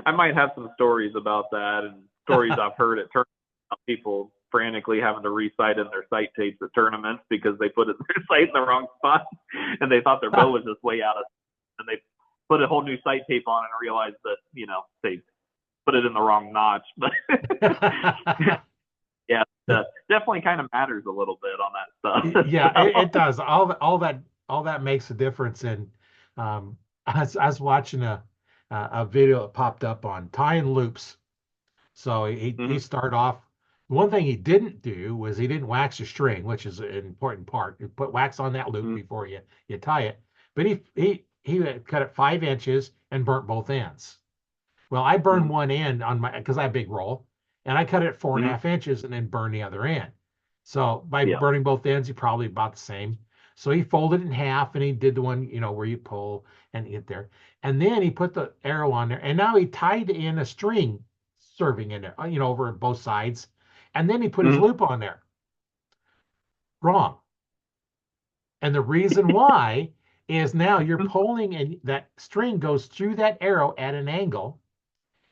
I might have some stories about that and stories I've heard at tournaments of people frantically having to recite in their sight tapes at tournaments because they put their sight in the wrong spot and they thought their bow was just way out of, and they put a whole new sight tape on and realized that they put it in the wrong notch. But yeah, definitely kind of matters a little bit on that stuff. Yeah, So, it does. All that makes a difference. And I was watching a video that popped up on tying loops. So he mhm, started off. One thing he didn't do was he didn't wax the string, which is an important part. You put wax on that loop mhm, before you tie it. But he cut it 5 inches and burnt both ends. Well, I burned mhm, one end on my because I have a big roll, and I cut it four and a mhm, half inches and then burned the other end. So by yeah, burning both ends, he probably about the same. So he folded it in half and he did the one, where you pull and get there. And then he put the arrow on there, and now he tied in a string serving in there, over both sides. And then he put his mhm, loop on there. Wrong. And the reason why is now you're mhm, pulling and that string goes through that arrow at an angle.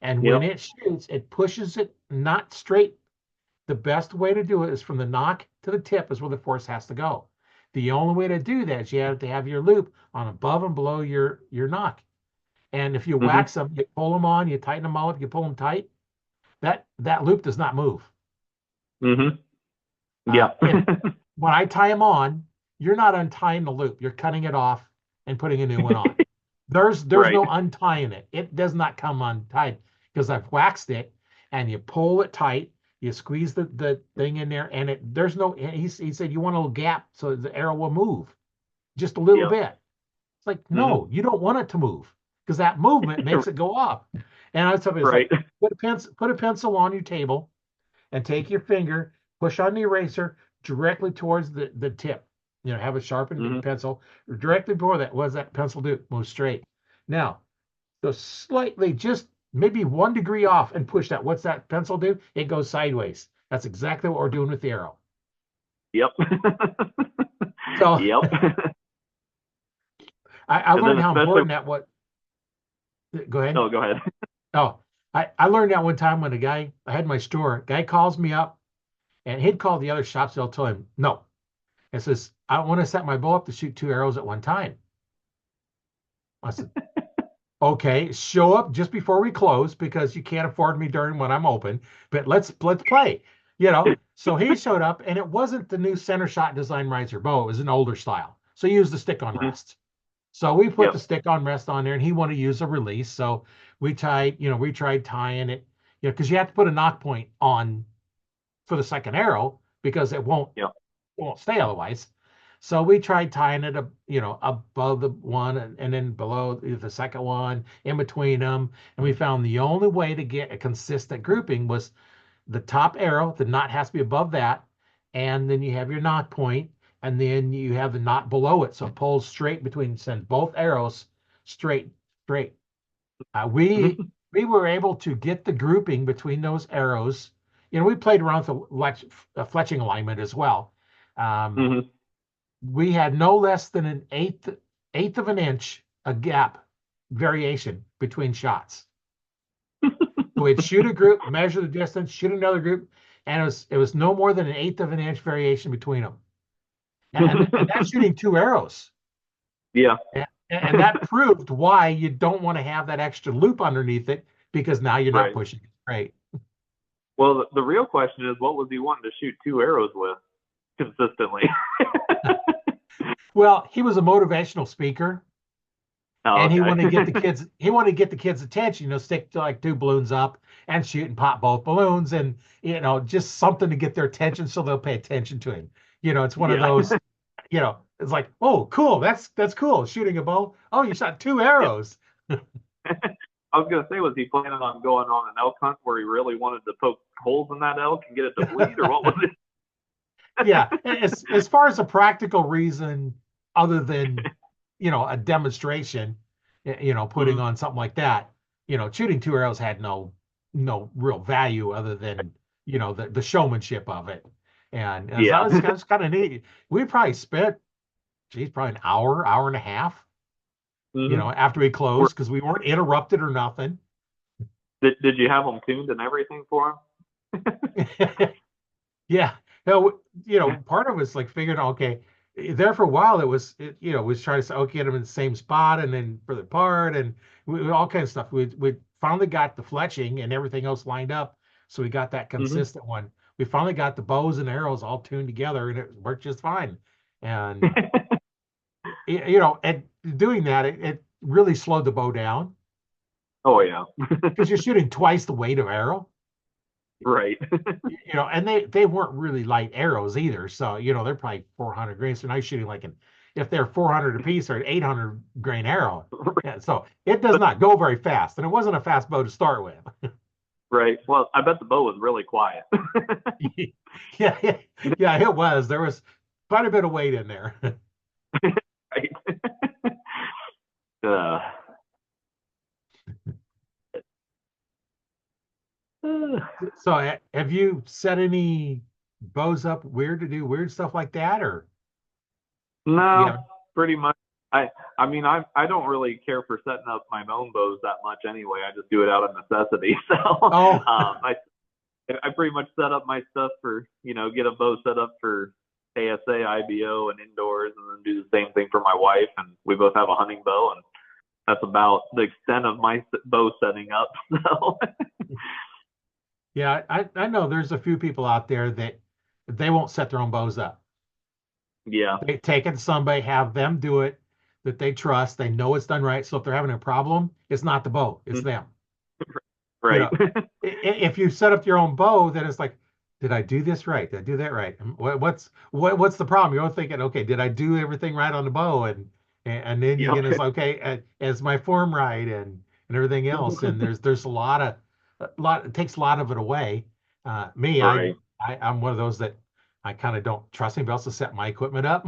And when yep, it shoots, it pushes it not straight. The best way to do it is from the nock to the tip is where the force has to go. The only way to do that is you have to have your loop on above and below your nock. And if you mhm, wax them, you pull them on, you tighten them out, you pull them tight, that loop does not move. mhm, yeah, And when I tie them on, you're not untying the loop. You're cutting it off and putting a new one on. There's right, no untying it. It does not come untied because I've waxed it and you pull it tight, you squeeze the thing in there, and there's no he said you want a little gap so the arrow will move just a little yep, bit. It's like, mhm, no, you don't want it to move because that movement makes it go up. And I was telling you, it's right, like put a pencil on your table and take your finger, push on the eraser directly towards the tip. Have a sharpened mhm, pencil directly before that. What does that pencil do? Move straight. Now, so slightly, just maybe 1 degree off and push that. What's that pencil do? It goes sideways. That's exactly what we're doing with the arrow. yep, So yep, I and then learned how especially, important that what. Go ahead. oh, go ahead. Oh, I learned that one time when I had my store, guy calls me up and he'd call the other shops. They'll tell him, no. It says, I want to set my bow up to shoot two arrows at one time. I said, okay, show up just before we close because you can't afford me during when I'm open, but let's play. So he showed up and it wasn't the new center shot design riser bow, it was an older style. So he used the stick on Mhm, rest. So we put yep, the stick on rest on there and he wanted to use a release. So we tried tying it, because you have to put a knock point on for the second arrow because yep, it won't stay otherwise. So we tried tying it up, above the one and then below the second one, in between them. And we found the only way to get a consistent grouping was the top arrow, the knot has to be above that. And then you have your knot point, and then you have the knot below it. So it pulls straight between, send both arrows straight. We mhm, we were able to get the grouping between those arrows. We played around with the fletching alignment as well. Um, mhm, we had no less than an eighth of an inch a gap variation between shots. So we'd shoot a group, measure the distance, shoot another group, and it was no more than an eighth of an inch variation between them. And that's shooting two arrows. Yeah. And that proved why you don't want to have that extra loop underneath it, because now you're not Right. pushing it straight. Well, the real question is, what was he wanting to shoot two arrows with consistently? Well, he was a motivational speaker, Oh, and he okay. wanted to get the kids. He wanted to get the kids' attention. Stick to like two balloons up and shoot and pop both balloons, and just something to get their attention so they'll pay attention to him. It's one of Yeah. those. It's like, oh, cool. That's cool. Shooting a bow. Oh, you shot two Yeah. arrows. I was gonna say, was he planning on going on an elk hunt where he really wanted to poke holes in that elk and get it to bleed, or what was it? Yeah, as far as a practical reason, other than a demonstration, putting Mhm. on something like that, shooting two arrows had no real value other than the showmanship of it. And so Yeah. that's kind of neat. We probably spent, geez, probably an hour and a half, Hmm. after we closed, because we weren't interrupted or nothing. Did you have them tuned and everything for Yeah. No, part of it's like figuring, okay, there for a while was trying to say, okay, get them in the same spot and then further apart and all kinds of stuff. We finally got the fletching and everything else lined up. So we got that him? Hmm. consistent one. We finally got the bows and arrows all tuned together and it worked just fine. And, and doing that, it really slowed the bow down Oh yeah. because you're shooting twice the weight of arrow. Right. And they weren't really light arrows either. So, they're probably 400 grains. So now you're shooting if they're 400 apiece, or an 800 grain arrow. Yeah, so it does not go very fast. And it wasn't a fast bow to start with. Right. Well, I bet the bow was really quiet. Yeah, yeah, it was. There was quite a bit of weight in there. Right. Uh, So have you set any bows up weird to do weird stuff like that? Or you no, haven't? pretty much. I I mean, I don't really care for setting up my own bows that much anyway. I just do it out of necessity. So Oh, I pretty much set up my stuff for, get a bow set up for ASA, IBO, and indoors, and then do the same thing for my wife. And we both have a hunting bow, and that's about the extent of my bow setting up. So yeah, I know there's a few people out there that they won't set their own bows up. yeah. They take it to somebody, have them do it that they trust. They know it's done right. So if they're having a problem, it's not the bow, it's them. You Right. know, if you set up your own bow, then it's like, did I do this right? Did I do that right? And what's the problem? You're thinking, okay, did I do everything right on the bow? And then you Yep. get it's like, okay, is my form right and everything else? And there's a lot. It takes a lot of it away. Me, Right. I'm one of those that I kind of don't trust anybody else to set my equipment up.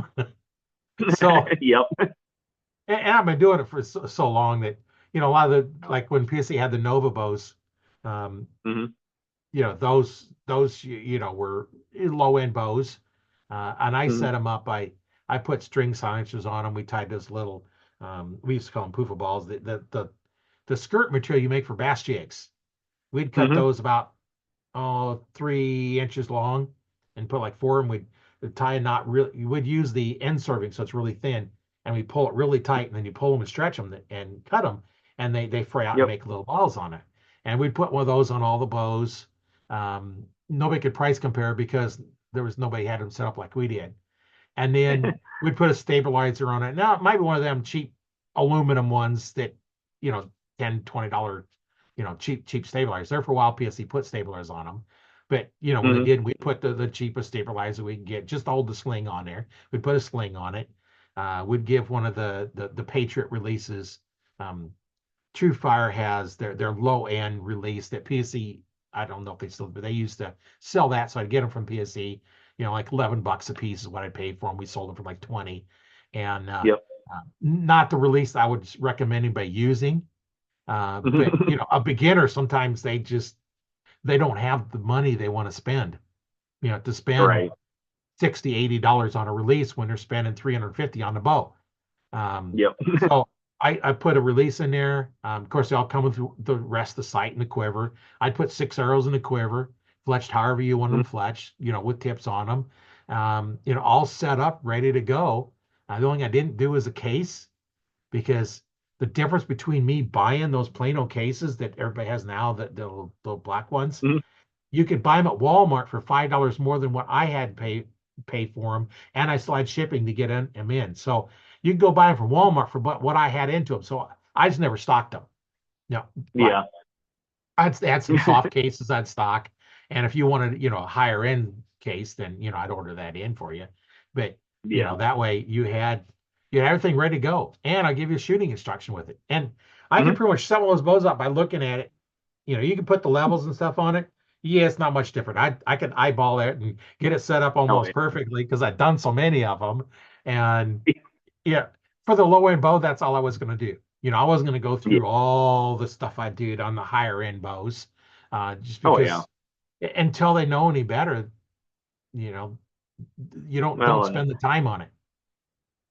So Yep. and I've been doing it for so long that a lot of the like when PSC had the Nova bows, um, Hmm. those were low end bows, and I Hmm. set them up. I put string silencers on them. We tied those little we used to call them poofa balls. The skirt material you make for bass jigs. We'd cut Hmm. those about 3 inches long and put like four, and we'd tie a knot. Really, you would use the end serving so it's really thin, and we pull it really tight, and then you pull them and stretch them and cut them, and they fray out and Yep. make little balls on it. And we'd put one of those on all the bows. Nobody could price compare because there was nobody had them set up like we did. And then we'd put a stabilizer on it. Now it might be one of them cheap aluminum ones that, you know, $10, $20, cheap stabilizers. There for a while, PSC put stabilizers on them. But when they Hmm. did, we put the cheapest stabilizer we can get, just to hold the sling on there. We put a sling on it. We'd give one of the Patriot releases. Um, True Fire has their low end release that PSC. I don't know if they still, but they used to sell that, so I'd get them from PSC. Like $11 a piece is what I paid for them. We sold them for like 20, and Yep. not the release I would recommend anybody using. But Hmm. a beginner sometimes they don't have the money they want to spend. To spend Right. $60, $80 on a release when they're spending 350 on the bow. Yep. So I put a release in there. Of course, they all come with the rest of the sight and the quiver. I put 6 arrows in the quiver, fletched however you want them fletched, with tips on them. All set up, ready to go. The only thing I didn't do is a case, because the difference between me buying those Plano cases that everybody has now, the black ones, Mhm. you could buy them at Walmart for $5 more than what I had pay for them, and I still had shipping to get them in. So you can go buy them from Walmart for what I had into them. So I just never stocked them. No, but Yeah. I'd had some soft cases I'd stock, and if you wanted, a higher end case, then I'd order that in for you. But Yeah. that way you had everything ready to go, and I give you a shooting instruction with it, and I can Mhm. pretty much set one of those bows up by looking at it. You can put the levels and stuff on it. Yeah, it's not much different. I could eyeball it and get it set up Oh almost yeah. perfectly because I've done so many of them. And yeah, for the low end bow, that's all I was going to do. I wasn't going to go Yeah. through all the stuff I did on the higher end bows, just Oh yeah. because until they know any better, you know, you don't Well, and spend the time on it.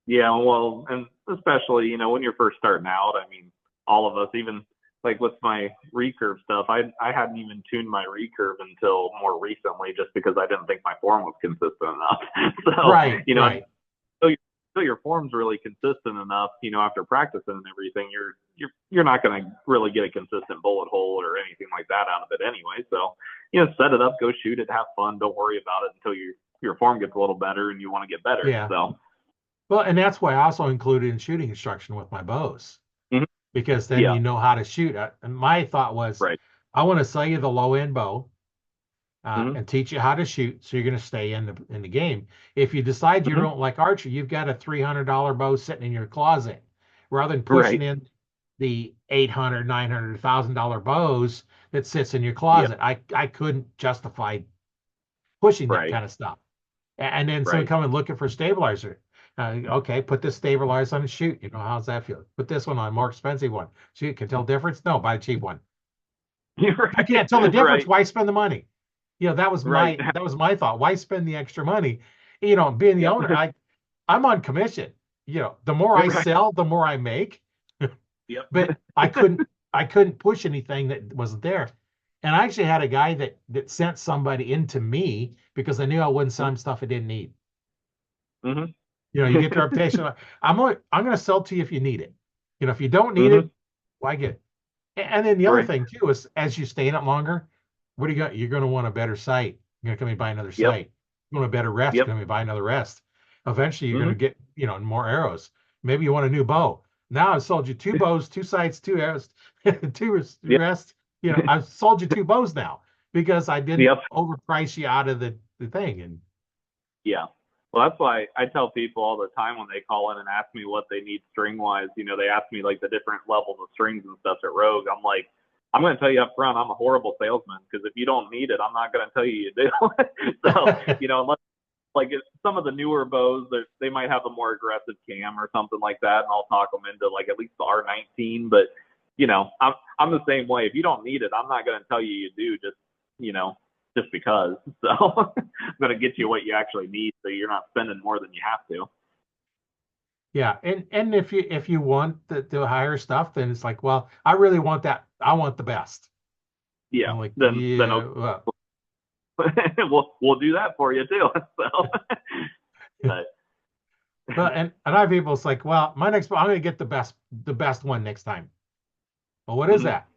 yeah, well, and especially, when you're first starting out, I mean, all of us, even like with my recurve stuff, I hadn't even tuned my recurve until more recently, just because I didn't think my form was consistent enough. So, Right, right. until your form's really consistent enough, after practicing and everything, you're not going to really get a consistent bullet hole or anything like that out of it anyway. So, set it up, go shoot it, have fun, don't worry about it until your form gets a little better and you want to get better. Yeah. So, Well, and that's why I also included in shooting instruction with my bows, mhm. because then Yeah, you know how to shoot. And my thought was, right. I want to sell you the low end bow, Mhm. and teach you how to shoot, so you're going to stay in the game. If you decide you Mhm. don't like archery, you've got a $300 bow sitting in your closet, rather than pushing Right. in the 800, 900, $1,000 bows that sits in your Yep. closet. I couldn't justify pushing that Right. kind of stuff. And then someone Right. coming looking for stabilizer. Okay, put this stabilizer on and shoot. How's that feel? Put this one on, more expensive one. Shoot, can tell difference? No, buy a cheap one. You're If you right. can't tell the difference, Right. why spend the money? That was Right. my thought. Why spend the extra money? Being the Yep. owner, I'm on commission. The more I Right. sell, the more I make. Yep. But I couldn't push anything that wasn't there. And I actually had a guy that sent somebody into me because I knew I wouldn't sell him stuff I didn't need. Mhm. You get the reputation. I'm going to sell to you if you need it. If you don't need Mhm. it, why get it? And then the other Right. thing too is, as you stay in it longer, what do you got? You're going to want a better sight. You're going to come and buy another Yep. sight. You want a better rest. You're Yep. going to buy another rest. Eventually, you're going to Mhm. get more arrows. Maybe you want a new bow. Now I've sold you two bows, two sights, two arrows, two Yep. rest. I've sold you two bows now because I didn't Yep. overprice you out of the thing. And Yeah. Well, that's why I tell people all the time when they call in and ask me what they need string wise. They ask me like the different levels of strings and stuff at Rogue. I'm like, I'm going to tell you up front, I'm a horrible salesman, because if you don't need it, I'm not going to tell you do. So, unless like some of the newer bows, they might have a more aggressive cam or something like that, and I'll talk them into like at least the R19. But I'm the same way. If you don't need it, I'm not going to tell you do, you know just because. So I'm going to get you what you actually need, so you're not spending more than you have to. yeah, and if you want the higher stuff, then it's like, well, I really want that. I want the best. Yeah. I'm like, Then yeah, okay. well, we'll do that for you too. So, but but and I have people. It's like, well, my next, I'm going to get the best one next time. Well, what is mhm. that?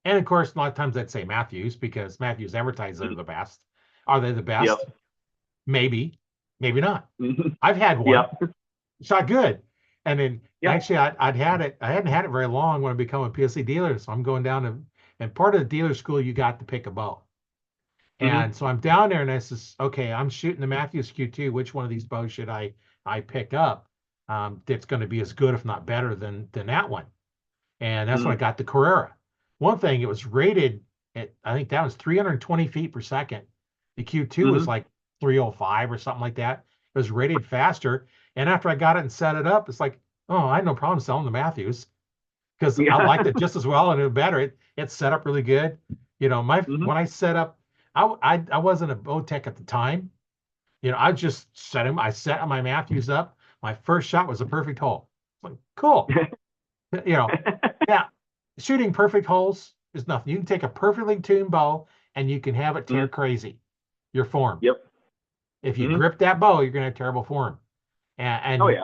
And of course, a lot of times I'd say Matthews, because Matthews advertises they're the best. Are they the Yep. best? Maybe, maybe not. Mhm. I've had one, Yep. shot good, and then Yep. actually I'd had it. I hadn't had it very long when I become a PSC dealer, so I'm going down to, and part of the dealer school you got to pick a bow. Mhm. And so I'm down there, and I says, okay, I'm shooting the Matthews Q2. Which one of these bows should I pick up? That's going to be as good, if not better, than that one. And that's when I Mhm. got the Carrera. One thing, it was rated at, I think that was 320 feet per second. The Q2 was Mhm. like 305 or something like that. It was rated faster. And after I got it and set it up, it's like, oh, I had no problem selling the Matthews, because I Yeah. liked it just as well and it better. It's set up really good. My Mhm. when I set up, I wasn't a bow tech at the time, I just set him. I set my Matthews up. My first shot was a perfect hole. Like, cool. You know, yeah, shooting perfect holes is nothing. You can take a perfectly tuned bow and you can have it tear Mhm. crazy. Your form. Yep. If you Hmm. grip that bow, you're gonna have terrible form. And Oh and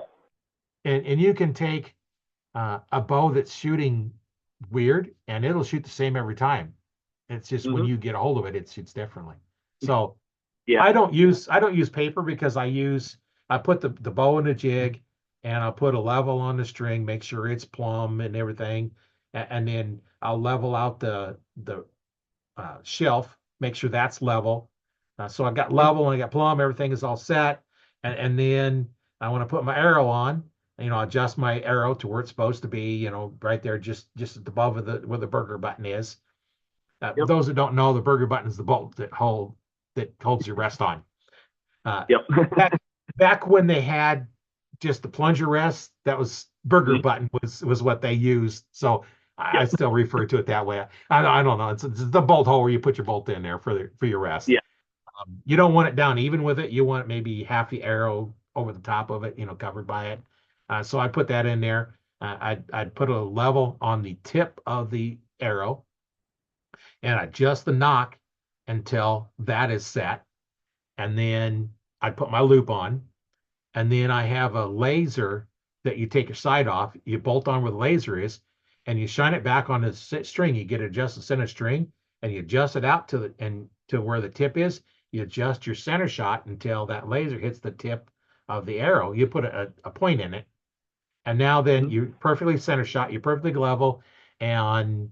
yeah. and you can take a bow that's shooting weird and it'll shoot the same every time. It's just when Hmm. you get a hold of it, it shoots differently. So Yeah. I don't use paper because I put the bow in a jig and I'll put a level on the string, make sure it's plumb and everything, and then I'll level out the shelf, make sure that's level. So I got Mhm. level and I got plumb, everything is all set, and then I want to put my arrow on. Adjust my arrow to where it's supposed to be, right there, just above where the burger button is. Yep. Those that don't know, the burger button is the bolt that holds your rest on. Uh, Yep. back back when they had just the plunger rest, that was burger Mhm. button was what they used. So I Yep. still refer to it that way. I don't know. It's the bolt hole where you put your bolt in there for your rest. Yeah. You don't want it down even with it. You want maybe half the arrow over the top of it, covered by it. So I put that in there. I'd put a level on the tip of the arrow and adjust the knock until that is set. And then I put my loop on. And then I have a laser that you take your sight off, you bolt on where the laser is, and you shine it back on the string. You get it adjusted center string, and you adjust it out to where the tip is. You adjust your center shot until that laser hits the tip of the arrow. You put a point in it, and now then Mhm. you perfectly center shot, you're perfectly level, and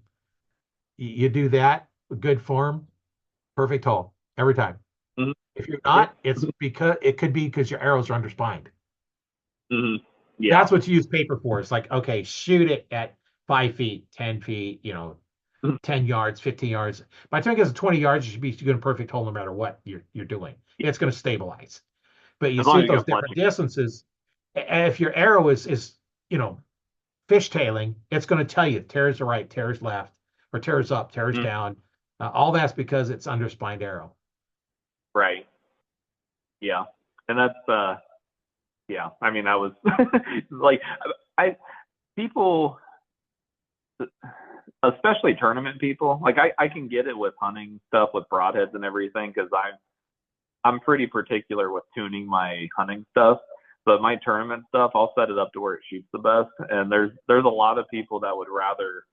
you do that with good form, perfect hole every time. Mhm. If you're Yep. not, it could be because your arrows are underspined. Hmm. Yeah. That's what you use paper for. It's like, okay, shoot it at 5 feet, 10 feet, Mhm. 10 yards, 15 yards. By the time it gets to 20 yards, you should be doing a perfect hole no matter what you're doing. Yeah. It's going to stabilize. But you As long see as at you those got different plenty. distances, if your arrow is you know, fishtailing, it's going to tell you tears to right, tears left, or tears up, tears Mhm. down. All that's because it's underspined arrow. Right. Yeah. And that's yeah. I mean, I was like, I people, especially tournament people, like I can get it with hunting stuff with broadheads and everything because I'm pretty particular with tuning my hunting stuff. But my tournament stuff, I'll set it up to where it shoots the best. And there's a lot of people that would rather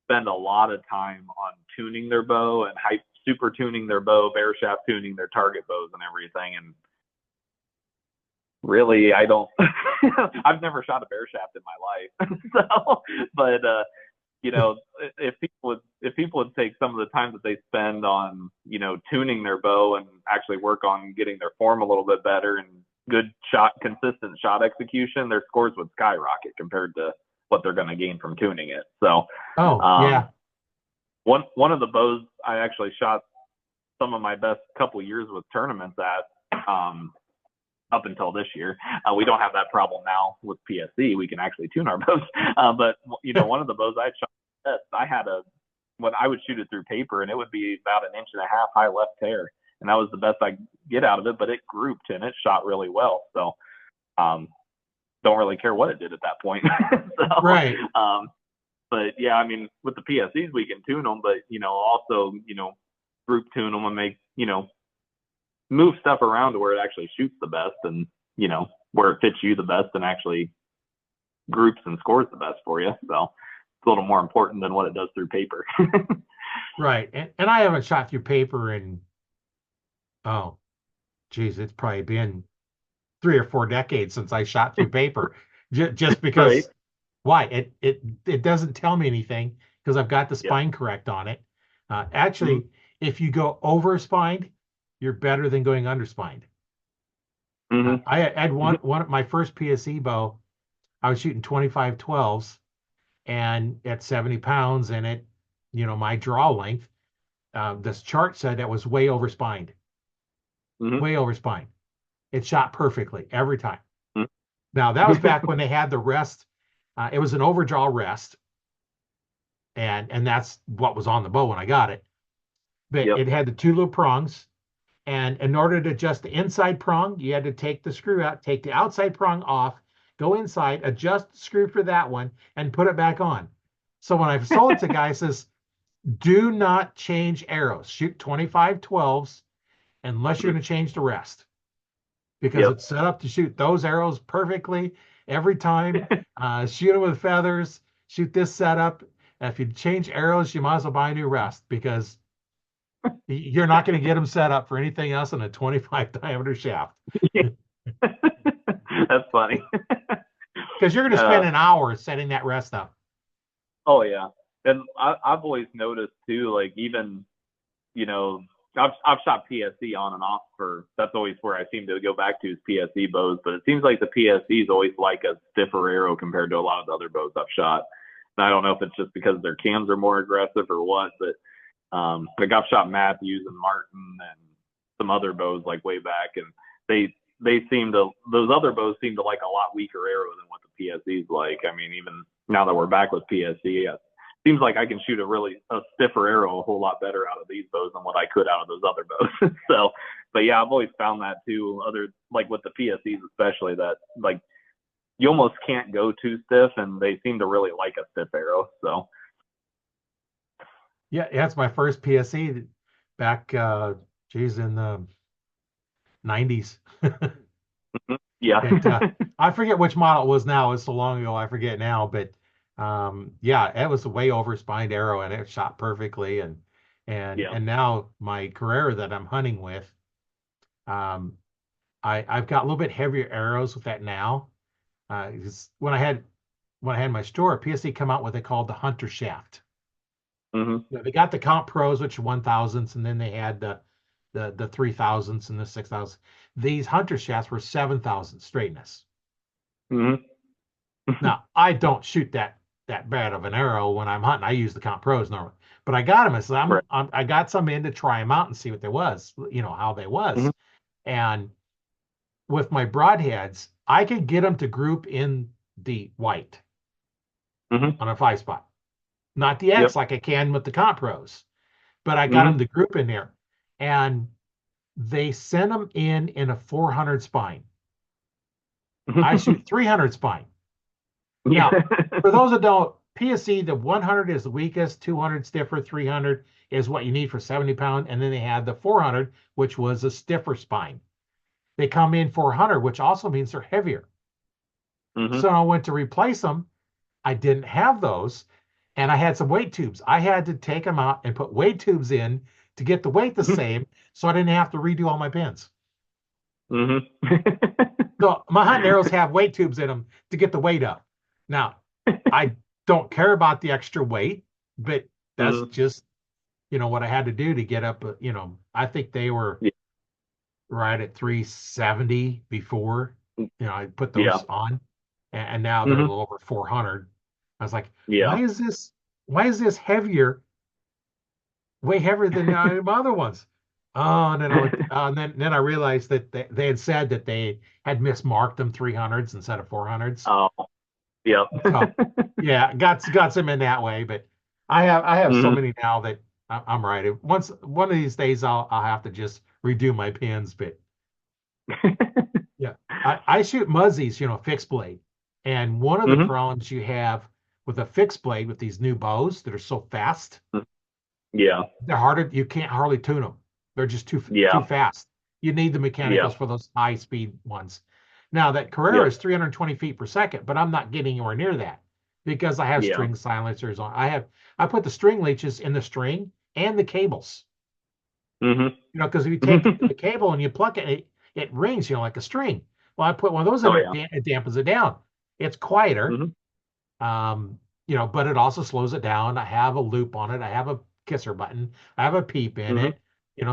spend a lot of time on tuning their bow and hype super tuning their bow, bear shaft tuning their target bows and everything. And really, I don't. I've never shot a bear shaft in my life. So, but you know, if people would take some of the time that they spend on tuning their bow and actually work on getting their form a little bit better and good shot, consistent shot execution, their scores would skyrocket compared to what they're going to gain from tuning it. So, Oh, um, yeah. one of the bows I actually shot some of my best couple years with tournaments at. Up until this year. We don't have that problem now with PSC. We can actually tune our bows. But one of the bows I had shot best, I had when I would shoot it through paper, and it would be about an inch and a half high left tear, and that was the best I get out of it. But it grouped and it shot really well. So um, don't really care what it did at that point. so, Right. but yeah, I mean, with the PSCs we can tune them, but also group tune them and make move stuff around to where it actually shoots the best and where it fits you the best and actually groups and scores the best for you. So it's a little more important than what it does through paper. Right. And I haven't shot through paper in, oh, geez, it's probably been 3 or 4 decades since I shot through paper. Just Right. because why? It doesn't tell me anything because I've got the Yep. spine correct on it. Mm-hmm. Actually, if you go over spined, you're better than going under spined. Mm-hmm. I had one my first PSE bow. I was shooting 25 12s and at 70 pounds and my draw length, this chart said that was way over spined, Mm-hmm. way over spined. It shot perfectly every time. Now that was Mm-hmm. back when they had the rest. It was an overdraw rest, and that's what was on the bow when I got it. But Yep. it had the two little prongs, And in order to adjust the inside prong, you had to take the screw out, take the outside prong off, go inside, adjust the screw for that one, and put it back on. So when I sold it to guys, says, do not change arrows. Shoot 25 12s unless you're going to change the rest because Yep. it's set up to shoot those arrows perfectly every time. Shoot them with feathers, shoot this setup. If you change arrows, you might as well buy a new rest because you're not going to get them set up for anything else than a 25 diameter shaft. That's funny. Because you're going to spend an hour setting that rest up. Oh yeah, and I've always noticed too, like even, you know, I've shot PSE on and off for, that's always where I seem to go back to is PSE bows, but it seems like the PSEs always like a stiffer arrow compared to a lot of the other bows I've shot. And I don't know if it's just because their cams are more aggressive or what, but like I've shot Matthews and Martin and some other bows like way back, and they seem to, those other bows seem to like a lot weaker arrow than what the PSEs like. I mean, even now that we're back with PSE, it seems like I can shoot a stiffer arrow a whole lot better out of these bows than what I could out of those other bows. So, but yeah, I've always found that too. Other, like with the PSEs especially, that like you almost can't go too stiff, and they seem to really like a stiff arrow. So. Yeah, that's my first PSE back, geez, in the 90s. Yeah. I forget which model it was now. It's so long ago, I forget now. But yeah, it was a way over spined arrow, and it shot perfectly. And now my Carrera that I'm hunting with, I've got a little bit heavier arrows with that now. When I had my store, PSE come out with what they called the Hunter Shaft. Mm-hmm. They got the Comp Pros, which are 1000s, and then they had the 3000s and the 6000s. These Hunter shafts were 7000 straightness. Mm-hmm. Now I don't shoot that bad of an arrow when I'm hunting. I use the Comp Pros normally, but I got them. I said I got some in to try them out and see what they was, how they was. Mm-hmm. And with my broadheads, I could get them to group in the white on a 5-spot, not the X like I can with the Comp Pros, but I got them to group in there, and they sent them in a 400 spine. I shoot 300 spine. Now, for those that don't, PSE, the 100 is the weakest, 200 stiffer, 300 is what you need for 70 pound. And then they had the 400, which was a stiffer spine. They come in 400, which also means they're heavier. So I went to replace them. I didn't have those, and I had some weight tubes. I had to take them out and put weight tubes in to get the weight the same, so I didn't have to redo all my pins. So my hunting arrows have weight tubes in them to get the weight up. Now, I don't care about the extra weight, but that's just, what I had to do to get up. I think they were right at 370 before, I put those on, and now they're a little over 400. I was like, why is this heavier, way heavier than my other ones? Oh, and then I realized that they had said that they had mismarked them 300s instead of 400s. Oh, yeah. So, yeah, got some in that way, but I have so many now that I'm right. One of these days I'll have to just redo my pins, but yeah, I shoot muzzies, fixed blade, and one of the problems you have with a fixed blade with these new bows that are so fast, they're harder. You can't hardly tune them. They're just too fast. You need the mechanicals for those high speed ones. Now that Carrera is 320 feet per second, but I'm not getting anywhere near that because I have string silencers on. I put the string leeches in the string and the cables. Because if you take the cable and you pluck it, it rings, like a string. Well, I put one of those in, it dampens it down. It's quieter, but it also slows it down. I have a loop on it. I have a kisser button. I have a peep in it.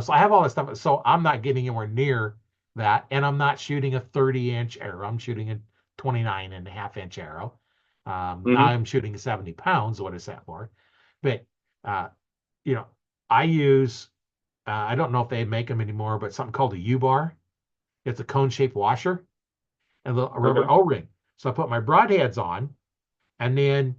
So I have all this stuff. So I'm not getting anywhere near that. And I'm not shooting a 30-inch arrow. I'm shooting a 29.5-inch arrow. I'm shooting 70 pounds, what is that for? But, I use, I don't know if they make them anymore, but something called a U-bar. It's a cone-shaped washer and a rubber O-ring. So I put my broadheads on, and then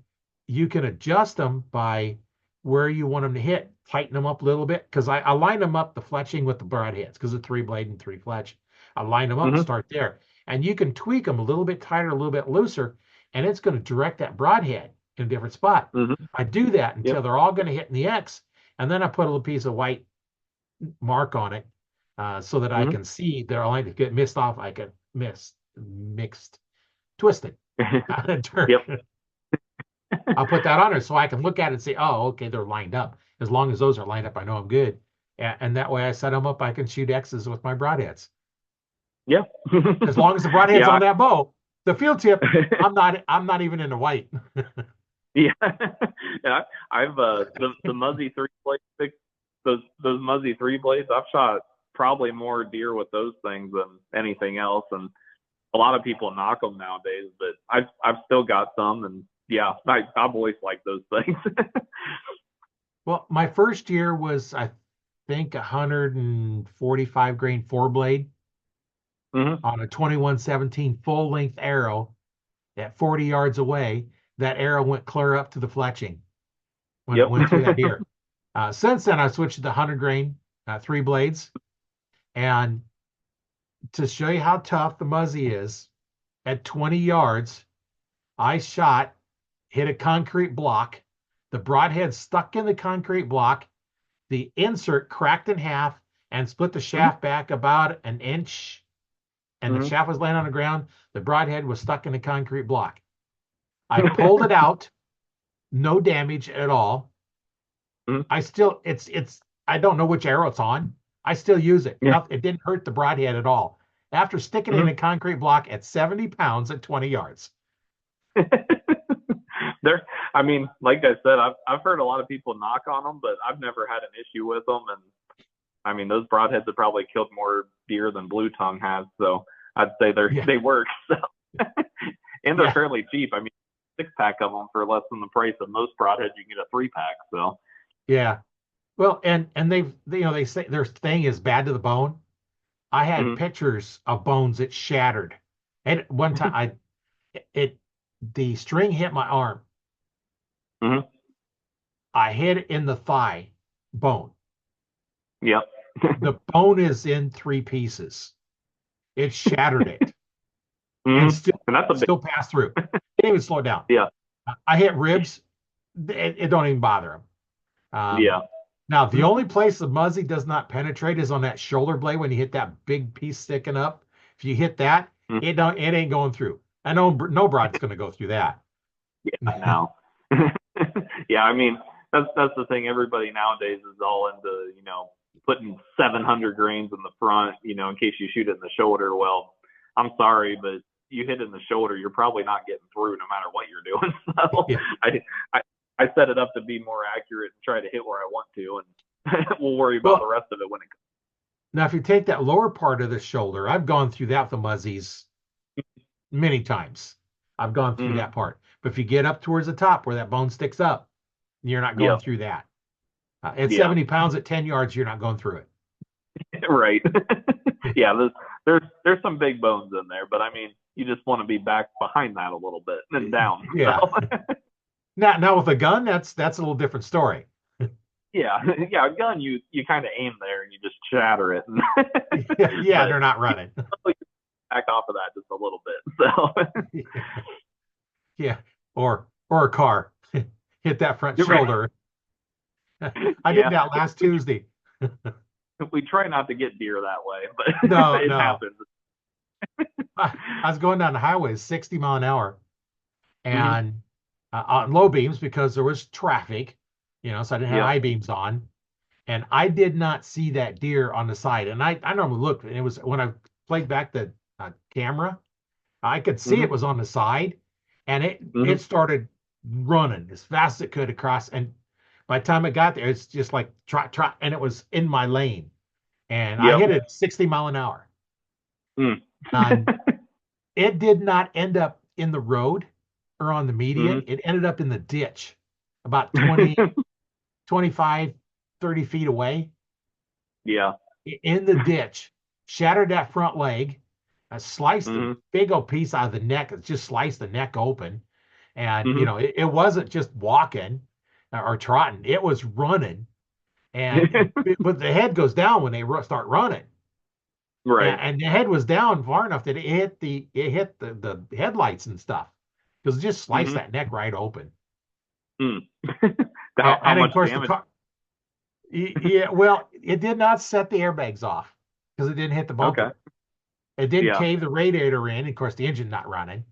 you can adjust them by where you want them to hit, tighten them up a little bit. Because I line them up, the fletching with the broadheads, because of 3 blade and 3 fletch. I line them up and Hmm. start there. And you can tweak them a little bit tighter, a little bit looser, and it's going to direct that broadhead in a different spot. Hmm. I do that Yep. until they're all going to hit in the X, and then I put a little piece of white mark on it, so that I Hmm. can see they're all to get missed off. I can mixed, twisted. Yep. I'll put that on there so I can look at it and say, oh, okay, they're lined up. As long as those are lined up, I know I'm good. And that way I set them up, I can shoot X's with my broadheads. Yeah. As long as the broadhead's Yeah. on that bow, the field tip, I'm not even in the white. Yeah. Yeah. I've the Muzzy 3 blade those Muzzy 3 blades. I've shot probably more deer with those things than anything else, and a lot of people knock them nowadays. But I've still got some, and yeah, I've always liked those things. Well, my first year was, I think, 145 grain 4 blade Hmm. on a 2117 full length arrow at 40 yards away. That arrow went clear up to the fletching when it Yep. went through that deer. Since then, I switched to the 100 grain 3 blades. And to show you how tough the Muzzy is, at 20 yards, I hit a concrete block. The broadhead stuck in the concrete block. The insert cracked in half and split the Hmm. shaft back about an inch. And the Hmm. shaft was laying on the ground. The broadhead was stuck in the concrete block. I pulled it out, no damage at all. Hmm. I still, I don't know which arrow it's on. I still use it. Yeah. It didn't hurt the broadhead at all. After sticking it in a Hmm. concrete block at 70 pounds at 20 yards. There, I mean, like I said, I've heard a lot of people knock on them, but I've never had an issue with them. And I mean, those broadheads have probably killed more deer than blue tongue has. So I'd say Yeah. they work. So and they're Yeah. fairly cheap. I mean, 6 pack of them for less than the price of most broadheads. You can get a 3 pack. So Yeah. Well, and they say their thing is bad to the bone. I had mhm. pictures of bones that shattered. And one time it the string hit my arm. Mhm. I hit it in the thigh bone. Yep. The bone is in 3 pieces. It shattered it and Mhm. still And that's a big, still passed through. Didn't even slow down. yeah. I hit ribs. It don't even bother them. Yeah. Now, the only place the Muzzy does not penetrate is on that shoulder blade when you hit that big piece sticking up. If you hit that, Mhm. it ain't going through. I know no broad's going to go through that. Yeah. Now. Yeah. I mean, that's the thing. Everybody nowadays is all into putting 700 grains in the front, in case you shoot it in the shoulder. Well, I'm sorry, but you hit in the shoulder, you're probably not getting through no matter what you're doing. So Yeah. I, I, I set it up to be more accurate and try to hit where I want to, and we'll worry about the Well, rest of it when it now if you take that lower part of the shoulder, I've gone through that with the Muzzies many times. I've gone through comes. that part. But if you get up towards the top where that bone sticks up, you're not going Yep. through that. At Yeah. 70 pounds at 10 yards, you're not going through Right. it. Yeah. There's some big bones in there, but I mean, you just want to be back behind that a little bit and down. Yeah. So Now with a gun, that's a little different story. yeah, yeah. A gun, you kind of aim there and you just shatter it, Yeah, but they're not running. back off of that just a little bit. So Yeah, or a car hit that front you're right. shoulder. I did Yeah, that last Tuesday. we try not to get deer that way, but No, it no. happens. I was going down the highway 60 mile an hour Hmm. and on low beams because there was traffic, so I didn't have Yep. high beams on. And I did not see that deer on the side. And I normally look, and it was when I played back the camera, I could see it Hmm. was on the side, and it Hmm. started running as fast as it could across. And by the time it got there, it's just like trot trot, and it was in my lane, and I Yep. hit it 60 mile an hour, Mm. and it did not end up in the road or on the median. Hmm. It ended up in the ditch, about 20, 25, 30 feet away Yeah. in the ditch, shattered that front leg, sliced a Hmm. big old piece out of the neck. It just sliced the neck open. And, Hmm. it wasn't just walking. or trotting. It was running, but the head goes down when they start running. Right. And the head was down far enough that it hit the headlights and stuff because it just sliced Hmm. that neck right open. Mm. How And of much course the damage? car, yeah, well, it did not set the airbags off because it didn't hit the Okay. bumper. It did Yeah. cave the radiator in. Of course, the engine not running.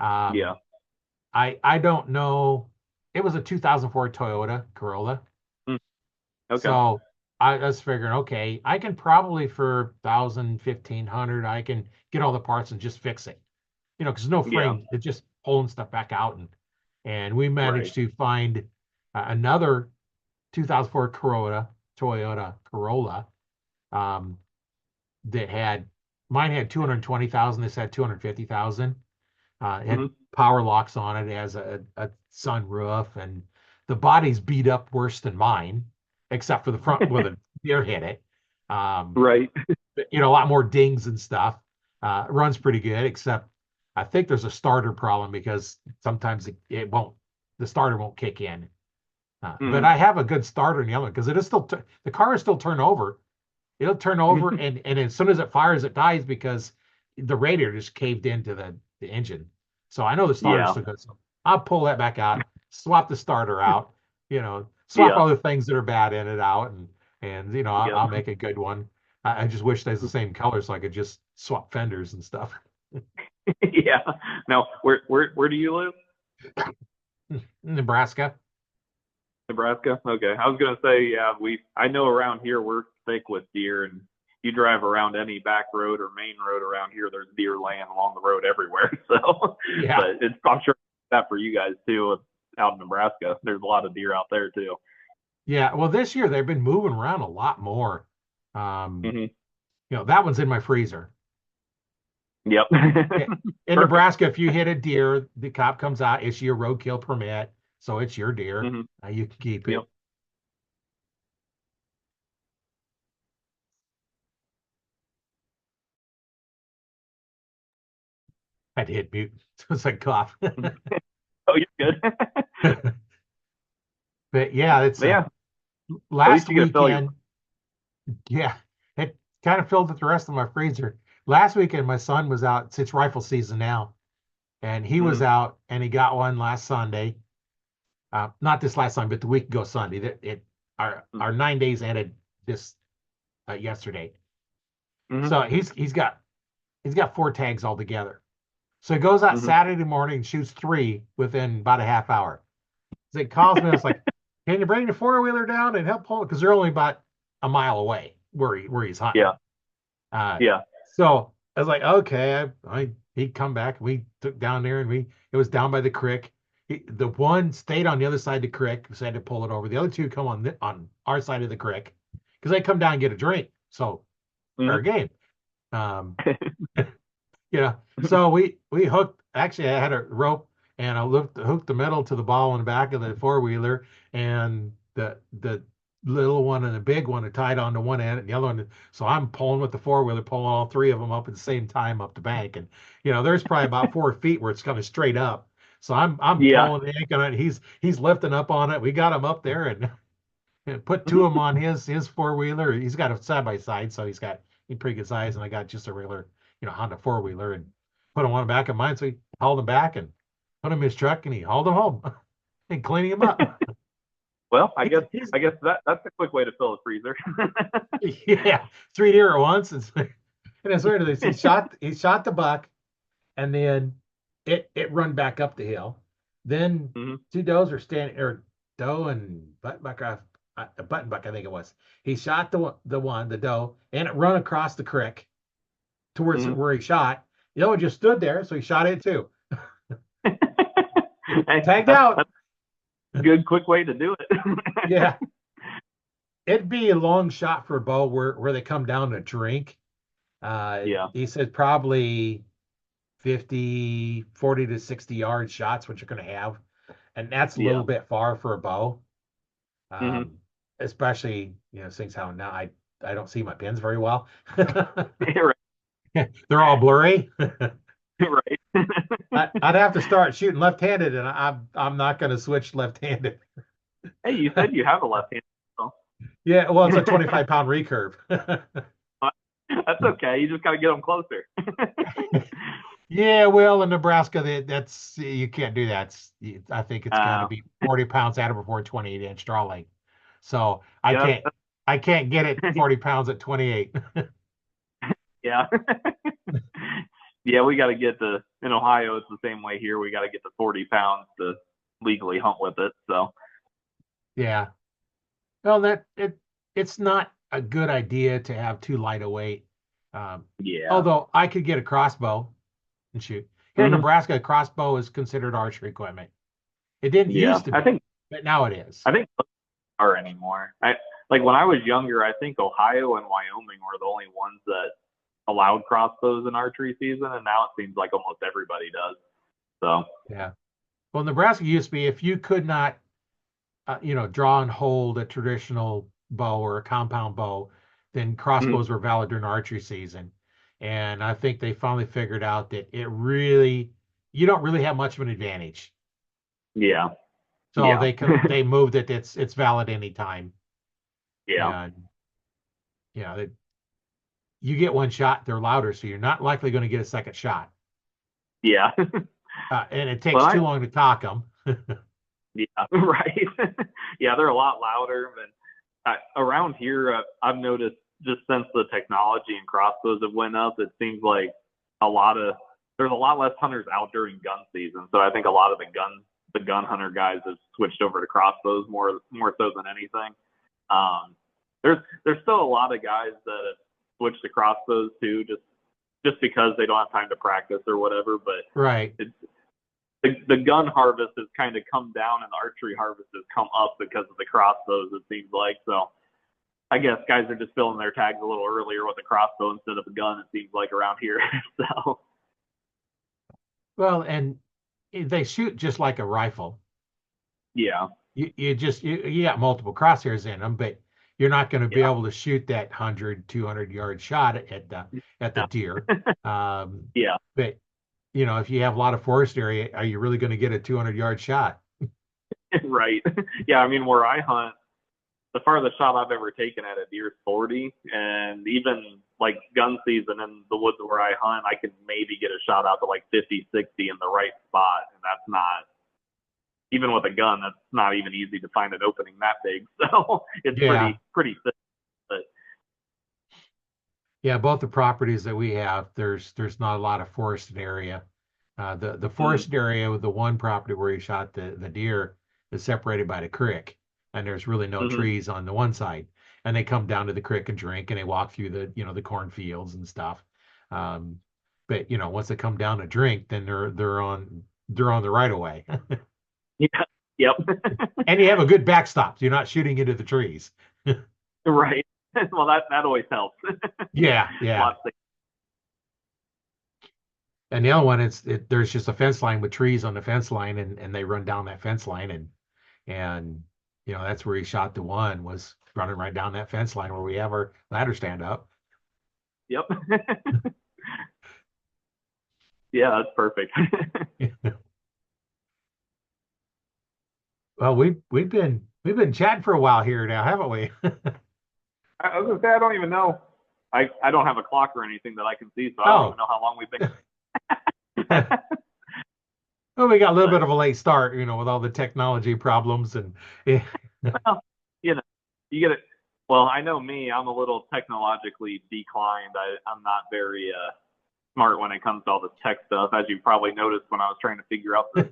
Yeah. Um, I don't know. It was a 2004 Toyota Corolla. Mm. Okay. So I was figuring, okay, I can probably for 1,000, 1,500, I can get all the parts and just fix it. Because no Yeah. frame, it's just pulling stuff back out. And we Right. managed to find another 2004 Toyota Corolla, um, that had, mine had 220,000, this had 250,000. It had Hmm. power locks on it. It has a sunroof, and the body's beat up worse than mine, except for the front where the deer hit it. Um, Right. a lot more dings and stuff. Runs pretty good, except I think there's a starter problem because sometimes it won't, the starter won't kick in. But Hmm. I have a good starter in the other one because it is still, the car is still turn over. It'll turn over, and as soon as it fires, it dies because the radiator just caved into the engine. So I know the starter's Yeah. still good. So I'll pull that back out, swap the starter out, swap Yeah. other things that are bad in it out, and Yep. I'll make a good one. I just wish there's the same color so I could just swap fenders and stuff. Yeah. Now, where do you live? Nebraska. Nebraska. Okay. I was gonna say, yeah, I know around here we're thick with deer, and you drive around any back road or main road around here, there's deer laying along the road everywhere. So, Yeah. but I'm sure that for you guys too, out in Nebraska, there's a lot of deer out there too. Yeah. Well, this year they've been moving around a lot more. Um, Hmm. that one's in my freezer. Yep. In Perfect. Nebraska, if you hit a deer, the cop comes out, issue a roadkill permit, so it's your deer. Hmm. You can keep Yep. it. I had to hit mute. So it's like cough. Oh, you're good. But yeah, it's Yeah. At least last you get to sell your. weekend. Yeah, it kind of filled up the rest of my freezer. Last weekend, my son was out. It's rifle season now, and he was Mhm. out, and he got one last Sunday. Not this last Sunday, but the week ago Sunday. Our 9 days ended this yesterday. Mhm. So he's got 4 tags altogether. So he goes out Mhm. Saturday morning and shoots 3 within about a half hour. So he calls me and it's like, can you bring the 4-wheeler down and help pull it? Because they're only about a mile away where he's hunting. Yeah. Uh, Yeah. so I was like, okay, he'd come back. We took down there and it was down by the creek. The one stayed on the other side of the creek, so I had to pull it over. The other two come on our side of the creek because they come down and get a drink. So fair Mhm. game. Um, so we hooked. Actually, I had a rope and I hooked the metal to the ball on the back of the 4-wheeler, and the little one and the big one are tied onto one end, and the other one. So I'm pulling with the 4-wheeler, pulling all 3 of them up at the same time up the bank, and there's probably about 4 feet where it's coming straight up. So I'm Yeah. pulling, yanking it. He's lifting up on it. We got him up there, and put 2 of them on his 4-wheeler. He's got a side by side, so he's got a pretty good size, and I got just a regular, Honda 4-wheeler, and put him on the back of mine. So he hauled him back and put him in his truck, and he hauled him home and cleaning him up. Well, I guess He's I guess that's a quick way to fill a freezer. yeah, 3 deer at once, and it's weird. He shot the buck, and then it run back up the hill. Then Mhm. 2 does were standing, or doe and buttonbuck, buttonbuck, I think it was. He shot the doe, and it run across the creek towards Mhm. where he shot. The other one just stood there, so he shot it too. Hey, Tagged that's out. a good quick way to do it. Yeah, it'd be a long shot for a bow where they come down to drink. Yeah. He said probably 50, 40 to 60 yard shots, what you're going to have. And that's a Yeah. little bit far for a bow. Mhm. Um, Especially, things how now I don't see my pins very well. Right. They're all blurry. Right. I'd have to start shooting left-handed, and I'm not going to switch left-handed. Hey, you said you have a left hand. So Yeah, well, it's a 25-pound recurve. that's okay. You just got to get them closer. Yeah, well, in Nebraska, that's you can't do that. I think it's got to uh, be 40 pounds out of before 28-inch draw length. So yeah, I can't get it 40 pounds at 28. yeah, yeah. We got to get to in Ohio. It's the same way here. We got to get to 40 pounds to legally hunt with it. So Yeah. Well, it's not a good idea to have too light a weight. Um, yeah, although I could get a crossbow and shoot. Here in hmm Nebraska, a crossbow is considered archery equipment. It didn't yeah. used to be, but now it is. I think are anymore. I like when I was younger. I think Ohio and Wyoming were the only ones that allowed crossbows in archery season, and now it seems like almost everybody does. So Yeah. Well, Nebraska used to be if you could not, draw and hold a traditional bow or a compound bow, then mhm. crossbows were valid during archery season. And I think they finally figured out that you don't really have much of an advantage. Yeah, So yeah, they moved it. It's valid anytime. yeah, And you get one shot, they're louder, so you're not likely going to get a second shot. yeah. And it Well, takes too long to cock them. yeah, right. Yeah, they're a lot louder. But around here, I've noticed just since the technology and crossbows have went up, it seems like a lot of there's a lot less hunters out during gun season. So I think a lot of the gun hunter guys have switched over to crossbows more so than anything. Um, there's still a lot of guys that have switched to crossbows too, just because they don't have time to practice or whatever. But Right. it's the gun harvest has kind of come down and the archery harvest has come up because of the crossbows, it seems like. So I guess guys are just filling their tags a little earlier with a crossbow instead of a gun, it seems like around here. So Well, and they shoot just like a rifle. yeah, You got multiple crosshairs in them, but you're not going to be yeah, able to shoot that 100, 200 yard shot at the yeah, deer. yeah, But if you have a lot of forest area, are you really going to get a 200-yard shot? right. Yeah, I mean, where I hunt, the farthest shot I've ever taken at a deer is 40. And even like gun season in the woods where I hunt, I can maybe get a shot out to like 50, 60 in the right spot. And that's not, even with a gun, that's not even easy to find an opening that big. So it's Yeah. pretty thick. But Yeah, both the properties that we have, there's not a lot of forested area. The mm, forested area with the one property where you shot the deer is separated by the creek, and there's really no mm-hmm. trees on the one side. And they come down to the creek and drink, and they walk through the cornfields and stuff. Um, but once they come down to drink, then they're on the right of way, Yeah, yep, and you have a good backstop. So you're not shooting into the trees. right. Well, that always helps. Yeah, yeah. Lots of, And the other one, there's just a fence line with trees on the fence line, and they run down that fence line, and that's where he shot the one was running right down that fence line where we have our ladder stand up. yep. Yeah, that's perfect. Well, we've been chatting for a while here now, haven't we? I was gonna say I don't even know. I don't have a clock or anything that I can see, so I don't even Oh, know how long we've been. well, we got a little bit But of a late start, with all the technology problems and yeah. well, you know, you get it. Well, I know me. I'm a little technologically declined. I'm not very smart when it comes to all this tech stuff, as you probably noticed when I was trying to figure out this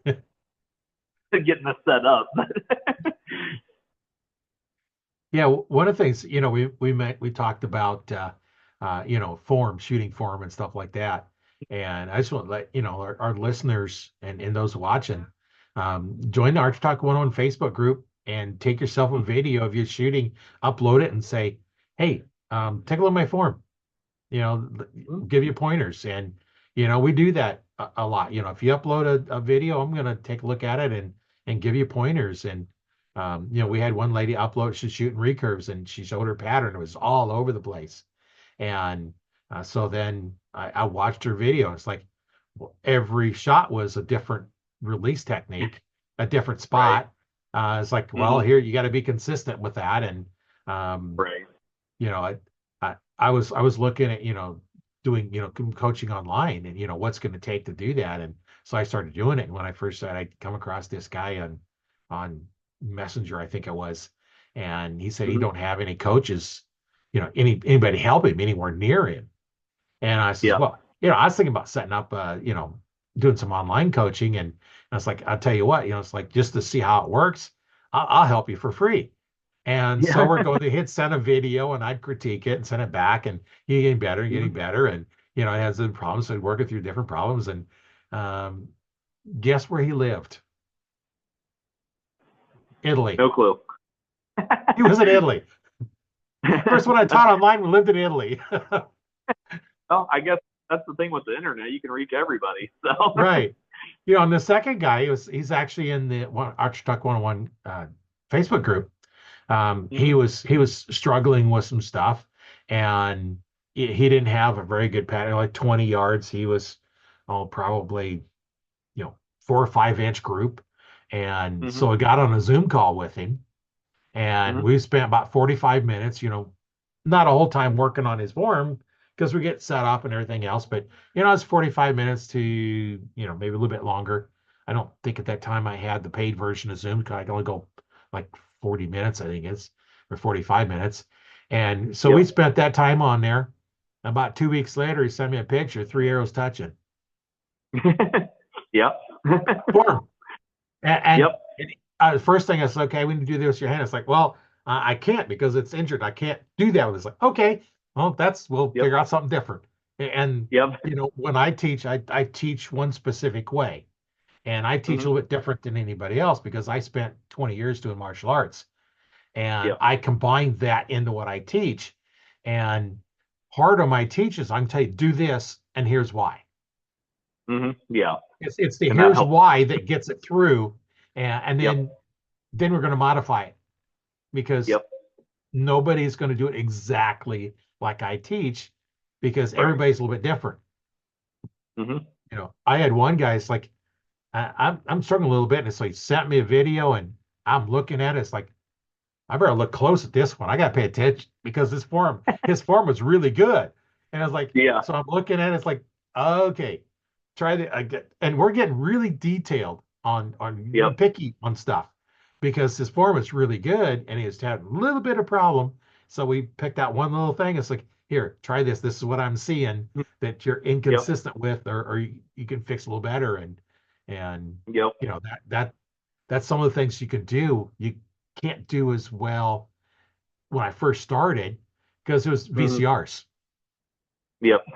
getting this set up. Yeah, one of the things, we talked about form, shooting form and stuff like that. And I just want to let our listeners and those watching join the Arch Talk 101 Facebook group and take yourself a video of you shooting, upload it and say, hey, take a look at my form. Give you pointers. And we do that a lot. If you upload a video, I'm going to take a look at it and give you pointers. And we had one lady upload, she's shooting recurves and she showed her pattern. It was all over the place. And so then I watched her video. It's like every shot was a different release technique, a different Right. spot. It's like, well, Hmm. here you got to be consistent with that. And um, Right. you know, I was looking at, doing, coaching online and, what's going to take to do that. And so I started doing it. And when I first started, I come across this guy on Messenger, I think it was, and he said he Hmm. don't have any coaches, anybody help him anywhere near him. And I says, Yeah. well, I was thinking about setting up, doing some online coaching. And I was like, I'll tell you what, it's like just to see how it works, I'll help you for free. And so Yeah. we're going to hit send a video and I'd critique it and send it back and you're getting better, Hmm. getting better. And, it has some problems. So working through different problems. And um, guess where he lived? Italy. No clue. He was in Italy. First one I taught online, we lived in Italy. Well, I guess that's the thing with the internet. You can reach everybody. So. Right. And the second guy, he's actually in the Archery Talk 101 Facebook group. He Hmm. was struggling with some stuff, and he didn't have a very good pattern, like 20 yards. He was, probably 4 or 5 inch group, and Hmm. so I got on a Zoom call with him, and Hmm. we spent about 45 minutes, not a whole time working on his form because we get set up and everything else, but it's 45 minutes to, maybe a little bit longer. I don't think at that time I had the paid version of Zoom because I can only go like 40 minutes, I think it's, or 45 minutes. And so we Yep. spent that time on there. About 2 weeks later, he sent me a picture, 3 arrows touching Yep. form. And Yep. the first thing I said, okay, we need to do this with your hand. It's like, well, I can't because it's injured. I can't do that. It's like, okay, well, we'll Yep. figure out something different. And, Yep. when I teach, I teach one specific way. And I teach a Hmm. little bit different than anybody else because I spent 20 years doing martial arts. And Yep. I combine that into what I teach. And part of my teach is I'm tell you, do this, and here's why. Hmm. Yeah. It's the And that here's helps. why that gets it through. And Yep. then we're going to modify it because Yep. nobody's going to do it exactly like I teach because Right. everybody's a little bit different. Hmm. I had one guy, it's like, I'm struggling a little bit. And so he sent me a video and I'm looking at it. It's like, I better look close at this one. I got to pay attention because his form was really good. And I was like, Yeah. so I'm looking at it. It's like, okay, try to, and we're getting really detailed on Yep. picky on stuff because his form is really good and he has had a little bit of problem. So we picked out one little thing. It's like, here, try this. This is what I'm seeing that you're Yep. inconsistent with, or you can fix a little better. And, Yep. that's some of the things you can do. You can't do as well when I first started because it was Hmm. VCRs. Yep.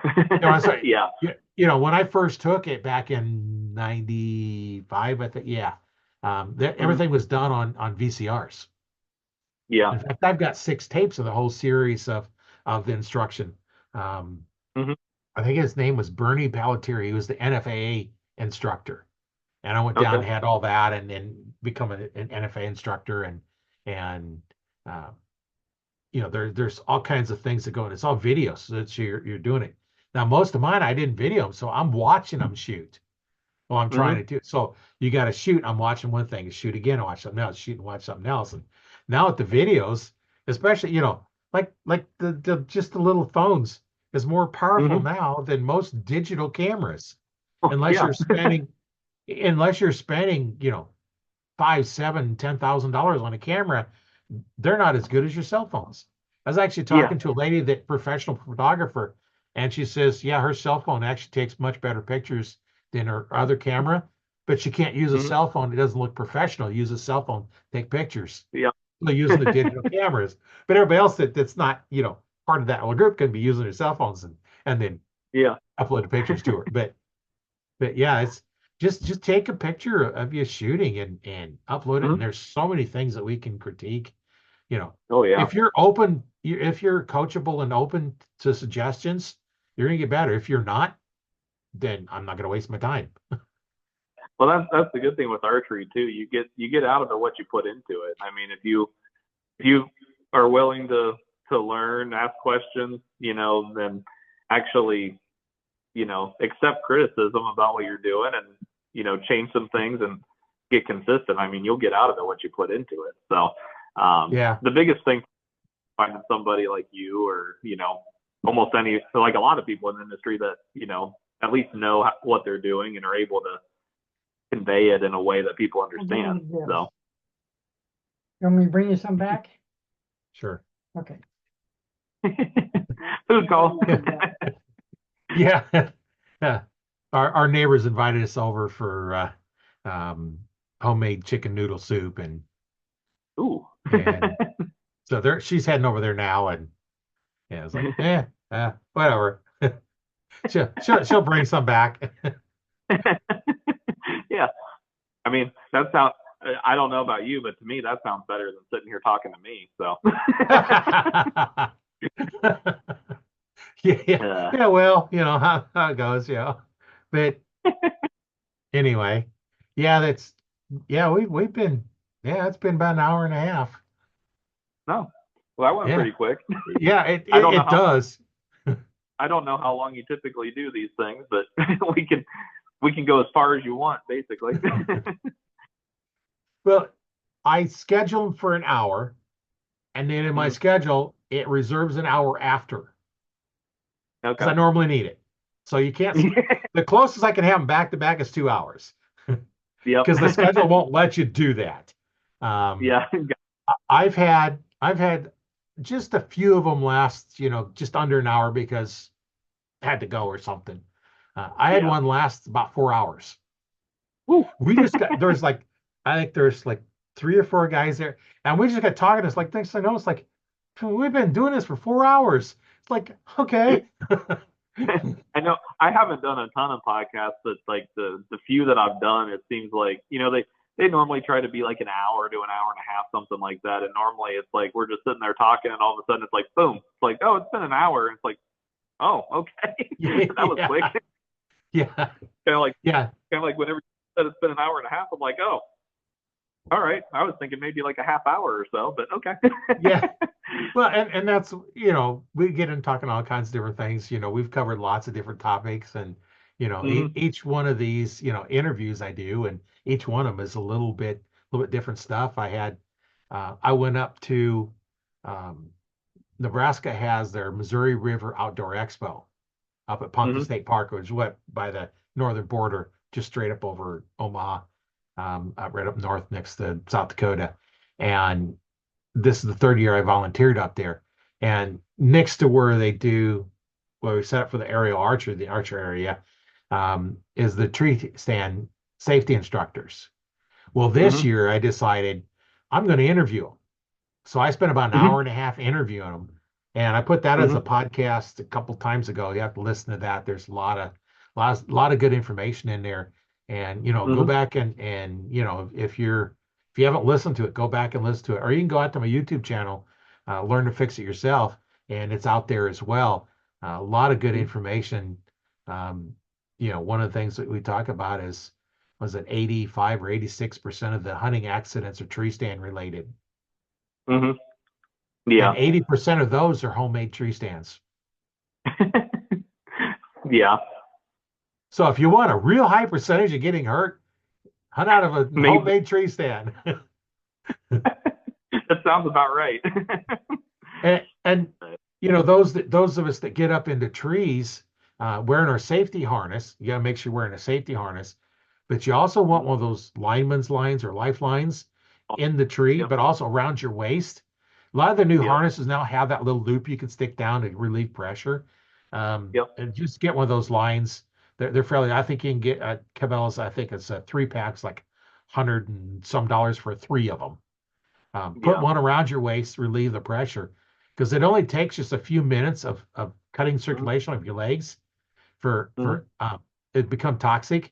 I say, Yeah. when I first took it back in '95, I think, yeah, Hmm. everything was done on VCRs. Yeah. In fact, I've got 6 tapes of the whole series of the instruction. Um, Hmm. I think his name was Bernie Pelletier. He was the NFAA instructor. And I went down Okay. and had all that and then become an NFA instructor and uh, there's all kinds of things that go in. It's all videos, so that you're doing it. Now most of mine I didn't video them, so I'm watching them shoot. Well, I'm trying to Hmm. do so. You got to shoot. I'm watching one thing, shoot again, I watch something else, shoot and watch something else. And now with the videos, especially like the just the little phones is more powerful Hmm. now than most digital cameras, unless Yeah. you're spending unless you're spending, five, seven, $10,000 on a camera, they're not as good as your cell phones. I was actually Yeah. talking to a lady that professional photographer, and she says, yeah, her cell phone actually takes much better pictures than her other camera, but she can't use a Hmm. cell phone. It doesn't look professional. Use a cell phone, take pictures. Yeah. They're using the digital cameras, but everybody else that's not, part of that whole group can be using their cell phones and then Yeah. upload the pictures to her. But yeah, it's just take a picture of you shooting and upload it. And Hmm. there's so many things that we can critique. You know, Oh yeah. if you're open, if you're coachable and open to suggestions, you're gonna get better. If you're not, then I'm not gonna waste my time. Well, that's the good thing with archery too. You get out of it what you put into it. I mean, if you are willing to learn, ask questions, then actually, accept criticism about what you're doing and change some things and get consistent, I mean, you'll get out of it what you put into it. So Yeah. the biggest thing, finding somebody like you, or almost any, like a lot of people in the industry that at least know what they're doing and are able to convey it in a way that people understand. Yes. So You want me to bring you some back? Sure. Okay. food call. Yeah. Yeah. Our neighbors invited us over for homemade chicken noodle soup, and Ooh. so she's heading over there now, and yeah, it's like, whatever. She'll bring some back. Yeah, I mean, that sounds. I don't know about you, but to me, that sounds better than sitting here talking to me. So. Yeah. Well, how it goes, But anyway, we've been, it's been about an hour and a half. No, well, that went pretty quick. Yeah, it does. I don't know how long you typically do these things, but we can go as far as you want, basically. Well, I schedule them for an hour, and then in my schedule, it reserves an hour after. Okay. Because I normally need it. So you can't, the closest I can have them back to back is 2 hours. Yep. Because the schedule won't let you do that. Yeah. I've had just a few of them last, just under an hour because I had to go or something. I had one last about 4 hours. Woo. We just got, I think there's like 3 or 4 guys there, and we just got talking. It's like, next thing I know, it's like, we've been doing this for 4 hours. It's like, okay. I know I haven't done a ton of podcasts, but like the few that I've done, it seems like, they normally try to be like an hour to an hour and a half, something like that. And normally it's like, we're just sitting there talking, and all of a sudden it's like, boom. It's like, oh, it's been an hour. It's like, oh, okay. That was quick. Yeah. Kind of like whenever you said it's been an hour and a half, I'm like, oh, all right. I was thinking maybe like a half hour or so, but okay. Yeah. Well, and that's, we get into talking all kinds of different things. We've covered lots of different topics, and, each one of these, interviews I do, and each one of them is a little bit different stuff. I went up to, Nebraska has their Missouri River Outdoor Expo up at Ponca State Park, which is by the northern border, just straight up over Omaha, right up north next to South Dakota. And this is the 3rd year I volunteered up there. And next to where they do, we set up for the aerial archery, the archer area, is the tree stand safety instructors. Well, this year I decided I'm going to interview them. So I spent about an hour and a half interviewing them. And I put that as a podcast a couple times ago. You have to listen to that. There's a lot of good information in there. And, go back and if you haven't listened to it, go back and listen to it. Or you can go out to my YouTube channel, Learn to Fix It Yourself, and it's out there as well. A lot of good information. One of the things that we talk about was it 85 or 86% of the hunting accidents are tree stand related. Yeah. And 80% of those are homemade tree stands. Yeah. So if you want a real high percentage of getting hurt, hunt out of a homemade tree stand. That sounds about right. and those of us that get up into trees, wearing our safety harness, you got to make sure you're wearing a safety harness, but you also want one of those lineman's lines or lifelines in the tree, but also around your waist. A lot of the new harnesses now have that little loop you can stick down to relieve pressure. And just get one of those lines. They're fairly, I think you can get at Cabela's, I think it's 3 packs, like $100 and some for 3 of them. Put one around your waist, relieve the pressure, because it only takes just a few minutes of cutting circulation of your legs for it become toxic.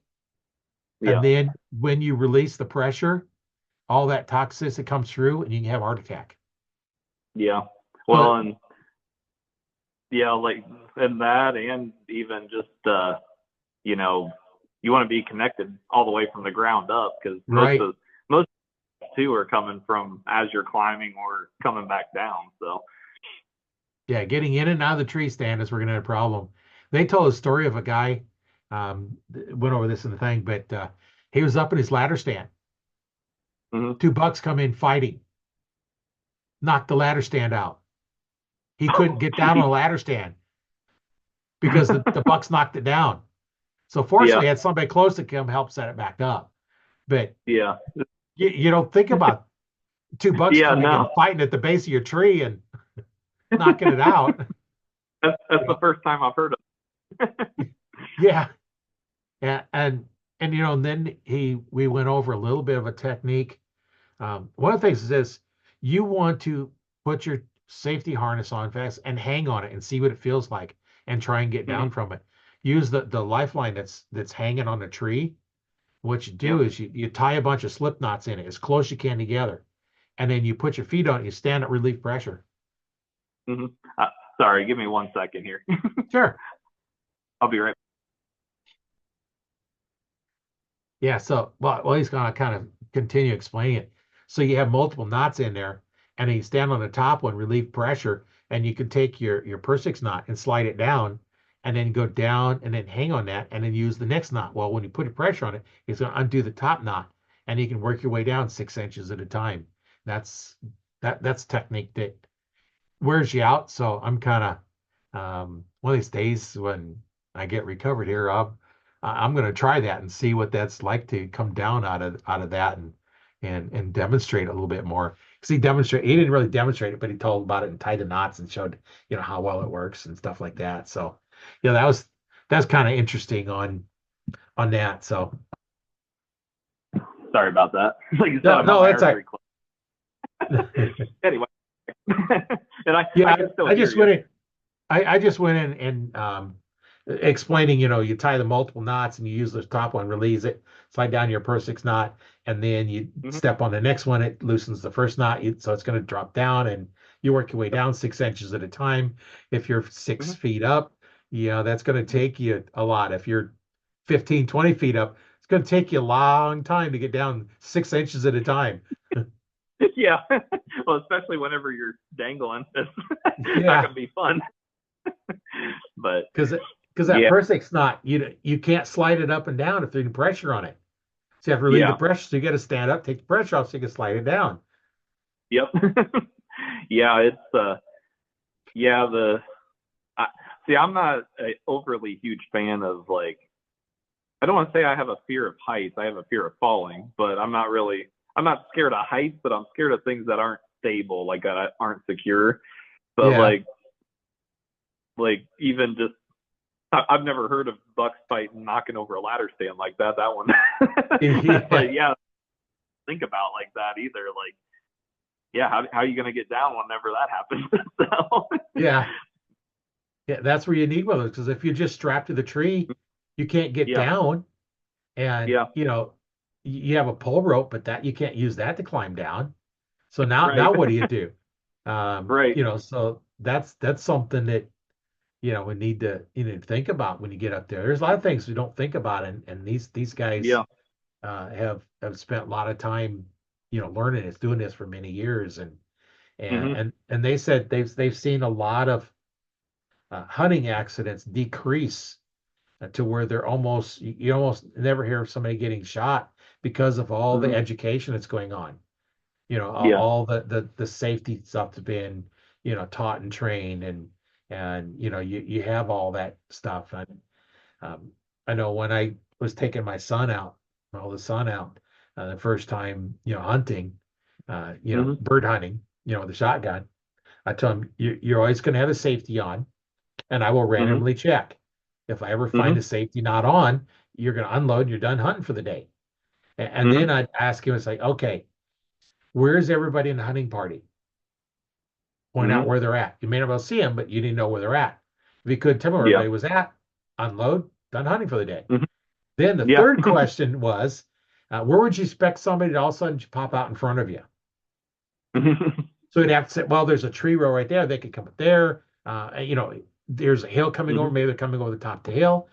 And then when you release the pressure, all that toxicity comes through and you can have a heart attack. Yeah. Well, and like, and that, and even just, you want to be connected all the way from the ground up, because most too are coming from as you're climbing or coming back down. So yeah, getting in and out of the tree stand is we're gonna have a problem. They told a story of a guy, went over this in the thing, but he was up in his ladder stand Mhm. Two bucks come in fighting, knocked the ladder stand out. He couldn't get down on a ladder stand because the bucks knocked it down. So fortunately, Yeah. he had somebody close to come help set it back up. But Yeah. you don't think about two bucks Yeah. trying to No, fighting at the base of your tree and knocking it out. that's You the know, first time I've heard of. yeah, yeah, and and then we went over a little bit of a technique. One of the things is this: you want to put your safety harness on fast and hang on it and see what it feels like, and try and get down Mhm. from it. Use the lifeline that's hanging on the tree. What you do Yep. is you tie a bunch of slip knots in it as close as you can together, and then you put your feet on it. You stand at relief pressure. Mhm. Sorry, give me 1 second here. Sure. I'll be right. Yeah, so well, he's gonna kind of continue explaining it. So you have multiple knots in there, and then you stand on the top one, relieve pressure, and you can take your Persix knot and slide it down, and then go down and then hang on that, and then use the next knot. Well, when you put a pressure on it, it's gonna undo the top knot, and you can work your way down 6 inches at a time. That's that's technique that wears you out. So I'm kind of one of these days when I get recovered here, I'm going to try that and see what that's like to come down out of that and demonstrate a little bit more. Because he didn't really demonstrate it, but he told about it and tied the knots and showed how well it works and stuff like that. So that's kind of interesting on that. So Sorry about that. Like you said, no, I'm at no, my that's archery club. Anyway, and I yeah. can still I hear just you. went in. I just went in and explaining, you tie the multiple knots and you use the top one, release it, slide down your Persix knot, and then you Mhm. step on the next one. It loosens the first knot, so it's going to drop down, and you work your way Yep. down 6 inches at a time. If you're six Mhm. feet up, that's going to take you a lot. If you're 15, 20 feet up, it's going to take you a long time to get down 6 inches at a time. Yeah. Well, especially whenever you're dangling, it's not Yeah, going to be fun. But because that yeah, Persix knot, you can't slide it up and down if there's pressure on it. So you have to relieve the yeah, pressure. So you got to stand up, take the pressure off so you can slide it down. yep. Yeah, it's yeah, I, see, I'm not a overly huge fan of, like, I don't want to say I have a fear of heights. I have a fear of falling, but I'm not scared of heights, but I'm scared of things that aren't stable, like that aren't secure. But Yeah. like even just, I've never heard of bucks fighting knocking over a ladder stand like that. That one, that's Yeah. like, yeah, think about like that either. Like, yeah, how are you going to get down whenever that happens? So, Yeah. Yeah. That's where you need one of those because if you're just strapped to the tree, you can't get yeah, down. And, yeah, you have a pole rope, but that you can't use that to climb down. So now right, what do you do? right, So that's something that, we need to, think about when you get up there. There's a lot of things we don't think about. And these guys yeah, have spent a lot of time, learning this, doing this for many years, and and hmm, and and they said they've seen a lot of hunting accidents decrease to where they're almost you almost never hear of somebody getting shot because of all the hmm, education that's going on. yeah, All the safety stuff that's been taught and trained, and you have all that stuff. And um, I know when I was taking my son out, my oldest son out, the first time, hunting, hmm, bird hunting, with a shotgun, I told him, you're always going to have a safety on, and I will hmm, randomly check. If I ever find hmm, a safety not on, you're going to unload and you're done hunting for the day. And hmm, then I'd ask him, it's like, okay, where's everybody in the hunting party? Point hmm, out where they're at. You may not be able to see them, but you need to know where they're at. If you could tell me where yeah, everybody was at, unload, done hunting for the day. hmm, Then the yeah, third question was, where would you expect somebody to all of a sudden pop out in front of you? So you'd have to say, well, there's a tree row right there. They could come up there. There's a hill coming over. hmm, Maybe they're coming over the top of the hill.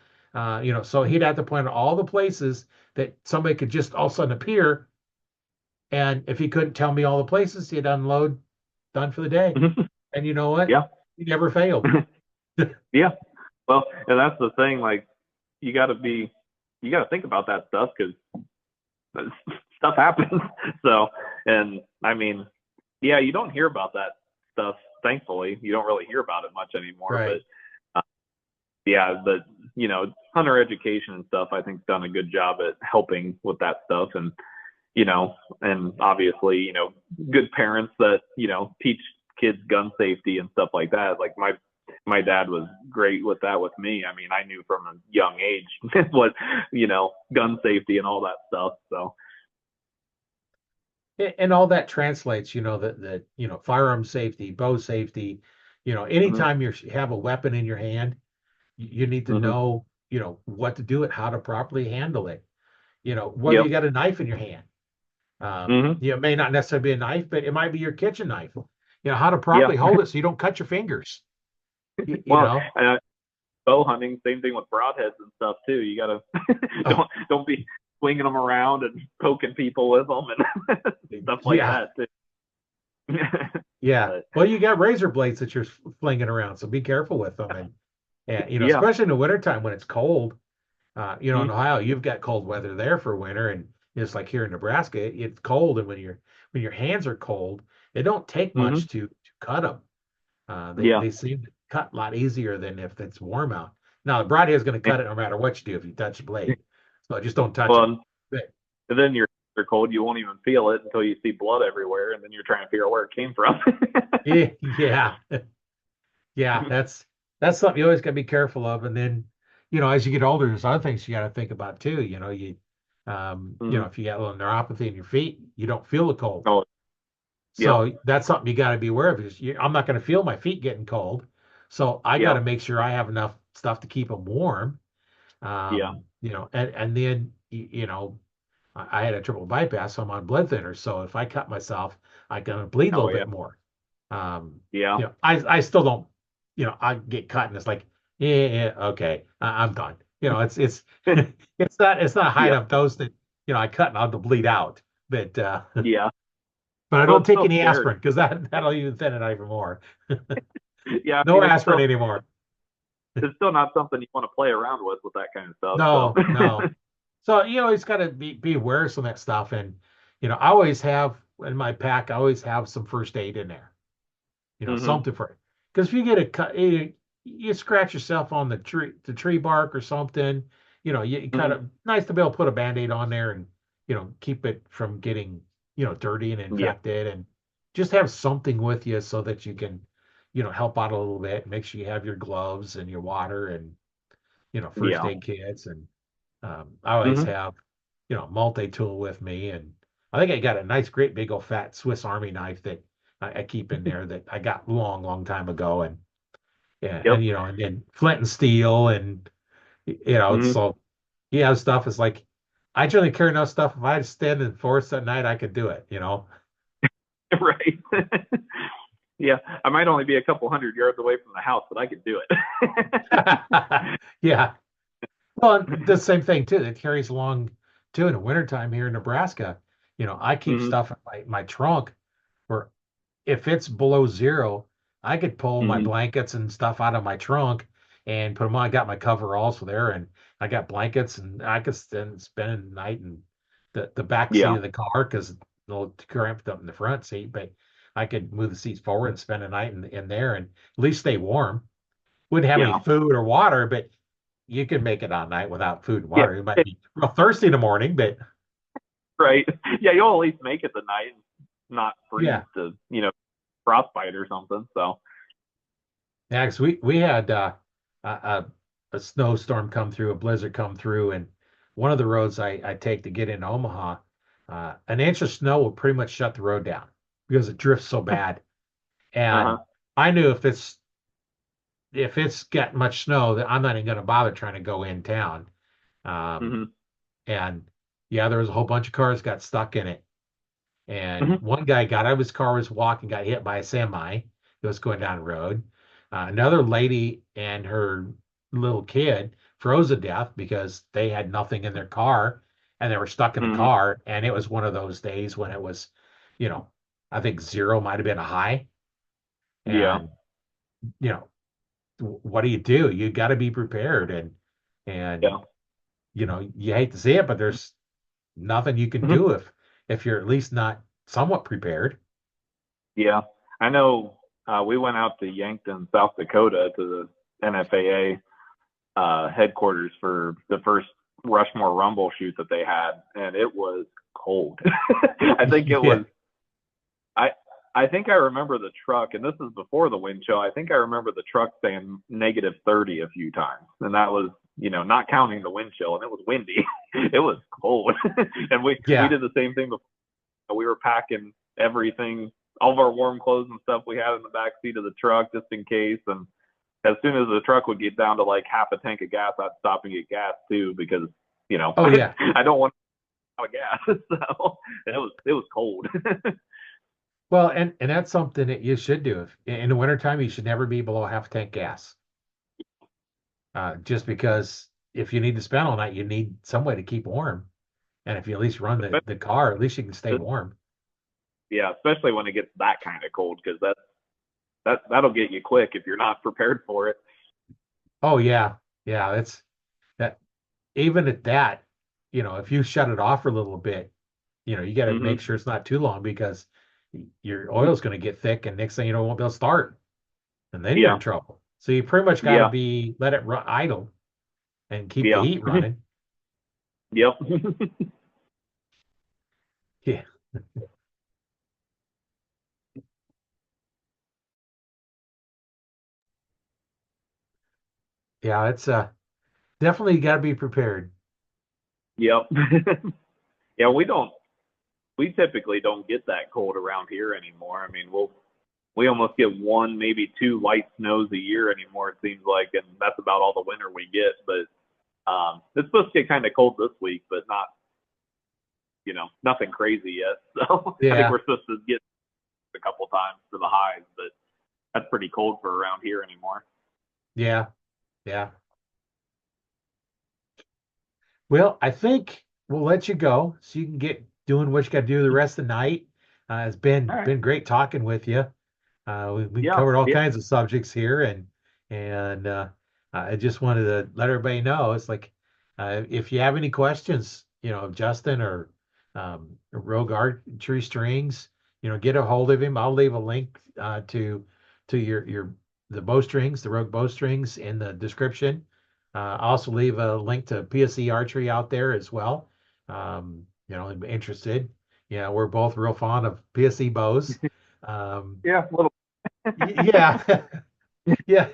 So he'd have to point out all the places that somebody could just all of a sudden appear. And if he couldn't tell me all the places, he'd unload, done for the day. hmm, And you know what? yeah, He never failed. yeah. Well, and that's the thing. Like, you got to think about that stuff because stuff happens. So, and I mean, yeah, you don't hear about that stuff. Thankfully, you don't really hear about it much anymore. Right. But yeah, the hunter education and stuff, I think, done a good job at helping with that stuff. And and obviously, good parents that teach kids gun safety and stuff like that. Like my dad was great with that with me. I mean, I knew from a young age what gun safety and all that stuff. So And all that translates, that firearm safety, bow safety, hmm anytime you have a weapon in your hand, you need to hmm know, what to do it, how to properly handle it. Whether yep you got a knife in your hand, hmm it may not necessarily be a knife, but it might be your kitchen knife. How to yeah. properly hold it so you don't cut your fingers. You Well, know, bow hunting, same thing with broadheads and stuff too. You gotta oh, don't be swinging them around and poking people with them and stuff like yeah, that too. yeah. But Well, you got razor blades that you're flinging around, so be careful with them. And yeah, especially in the wintertime when it's cold. In mm-hmm. Ohio, you've got cold weather there for winter, and just like here in Nebraska, it's cold, and when your hands are cold, it don't take Mm-hmm. much to cut them. They Yeah. they seem to cut a lot easier than if it's warm out. Now the broadhead is going to And, cut it no matter what you do if you touch the blade, so just don't touch it. well, But and then you're cold, you won't even feel it until you see blood everywhere, and then you're trying to figure out where it came from. yeah, yeah, yeah, that's something you always got to be careful of. And then, as you get older, there's other things you got to think about too. hmm If you got a little neuropathy in your feet, you don't feel the cold. Oh, yep, So that's something you got to be aware of. I'm not going to feel my feet getting cold, so I got yep, to make sure I have enough stuff to keep them warm. yeah. And then I had a triple bypass, so I'm on blood thinners. So if I cut myself, I can bleed a Oh, little yeah, bit more. Um, yeah. I still don't, I get cut and it's like, yeah, yeah, okay, I'm done. It's it's not a high Yep, enough dose that I cut and I'll bleed out, but yeah. but I Well, don't it's take still any scary. aspirin because that'll even thin it out even more. Yeah, I No mean, aspirin anymore. it's still not something you want to play around with that kind of stuff. So, No, no. So you always got to be aware of some of that stuff, and I always have in my pack. I always have some first aid in there. hmm Something for it. Because if you get a cut, you scratch yourself on the tree bark or something. You kind hmm of nice to be able to put a band-aid on there and keep it from getting dirty and yeah, infected, and just have something with you so that you can help out a little bit. Make sure you have your gloves and your water and first yeah. aid kits, and I always hmm have multi-tool with me, and I think I got a nice, great, big old fat Swiss Army knife that I keep in there that I got long, long time ago, and yeah, Yep. and then flint and steel, and hmm so yeah, stuff is like I generally carry enough stuff. If I had to stand in the forest at night, I could do it. Right. Yeah, I might only be a couple hundred yards away from the house, but I could do it. Yeah. Well, the same thing too. It carries along too in the wintertime here in Nebraska. I keep hmm stuff in my trunk where if it's below zero, I could pull my hmm blankets and stuff out of my trunk and put them on. I got my cover also there, and I got blankets, and I could spend the night in the back seat Yeah, of the car because it'll cramped up in the front seat. But I could move the seats forward and spend a night in there and at least stay warm. Wouldn't have any yeah, food or water, but you can make it all night without food and yeah. water. You might be real thirsty in the morning, but Right. Yeah, you'll at least make it the night and not freeze yeah. to, frostbite or something. So, Yeah, 'cause we had a, a snowstorm come through, a blizzard come through, and one of the roads I take to get into Omaha, an inch of snow will pretty much shut the road down because it drifts so bad. uh-huh. And I knew if it's got much snow, that I'm not even going to bother trying to go in town. Um, hmm and yeah, there was a whole bunch of cars got stuck in it. And hmm one guy got out of his car, was walking, got hit by a semi that was going down the road. Another lady and her little kid froze to death because they had nothing in their car and they were stuck in the hmm car. And it was one of those days when it was, you know, I think zero might have been a high. Yeah. And, you know, what do? You got to be prepared. And, Yeah. you hate to see it, but there's nothing you can hmm do if if you're at least not somewhat prepared. Yeah, I know. We went out to Yankton, South Dakota, to the NFAA headquarters for the first Rushmore Rumble shoot that they had, and it was cold. I think it Yeah. was. I think I remember the truck, and this is before the wind chill. I think I remember the truck saying -30 a few times, and that was, not counting the wind chill, and it was windy. It was cold, and we Yeah. did the same thing before. We were packing everything, all of our warm clothes and stuff we had in the back seat of the truck just in case. And as soon as the truck would get down to like half a tank of gas, I'd stop and get gas too because Oh yeah. I don't want to run out of gas. So it was cold. Well, and that's something that you should do. If in the wintertime, you should never be below half a tank gas. Just because if you need to spend all night, you need some way to keep warm. And if you at least run the car, at least you can stay warm. Yeah, especially when it gets that kind of cold, because that'll get you quick if you're not prepared for it. Oh yeah. Yeah, that's that even at that, if you shut it off for a little bit, you got to Mm-hmm. make sure it's not too long because your oil's going to get thick and next thing you know, it won't be able to start. And then you're in trouble. So you pretty much got to let it run idle and keep the heat running. Yep. Yeah. Yeah, it's definitely got to be prepared. Yep. Yeah, we typically don't get that cold around here anymore. I mean, we almost get one, maybe two light snows a year anymore, it seems like, and that's about all the winter we get. But it's supposed to get kind of cold this week, but not, nothing crazy yet. So I think Yeah. we're supposed to get a couple times to the highs, but that's pretty cold for around here anymore. Yeah. Yeah. Well, I think we'll let you go so you can get doing what you got to do the rest of the night. It's All right. been great talking with you. We Yeah. covered all Yeah. kinds of subjects here, and I just wanted to let everybody know it's like if you have any questions, of Justin or Rogue Archery Strings, get a hold of him. I'll leave a link to your the bowstrings, the Rogue bowstrings in the description. I'll also leave a link to PSE Archery out there as well. I'm interested. Yeah, we're both real fond of PSE bows. Yeah. A little. Yeah, yeah.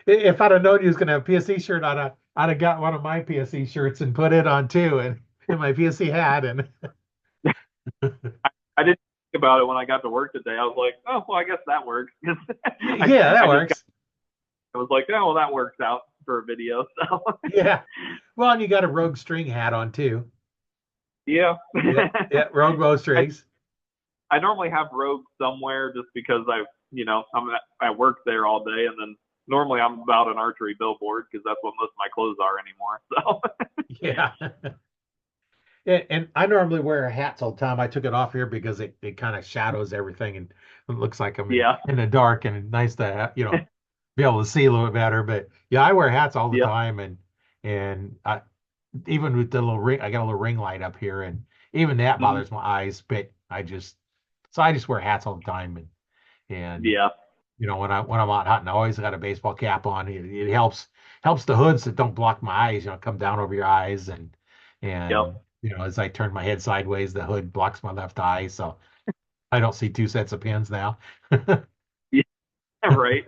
If I'd have known you was gonna have a PSE shirt, I'd have got one of my PSE shirts and put it on too, and in my PSE hat. And I didn't think about it when I got to work today. I was like, oh, well, I guess that works. yeah, that works. I was like, oh, well, that works out for a video. So Yeah. Well, and you got a Rogue string hat on too. yeah. Yeah, Rogue bowstrings. I normally have Rogue somewhere just because I work there all day, and then normally I'm about an archery billboard because that's what most of my clothes are anymore. So Yeah. And I normally wear hats all the time. I took it off here because it kind of shadows everything and it looks like I'm yeah, in the dark and it's nice to be able to see a little bit better. But yeah, I wear hats all the yeah, time and I even with the little ring, I got a little ring light up here and even that mhm, bothers my eyes. But I just wear hats all the time and yeah, when I'm out hunting, I always got a baseball cap on. It helps the hoods that don't block my eyes, come down over your eyes and yep, as I turn my head sideways, the hood blocks my left eye, so I don't see two sets of pins now. yeah, right.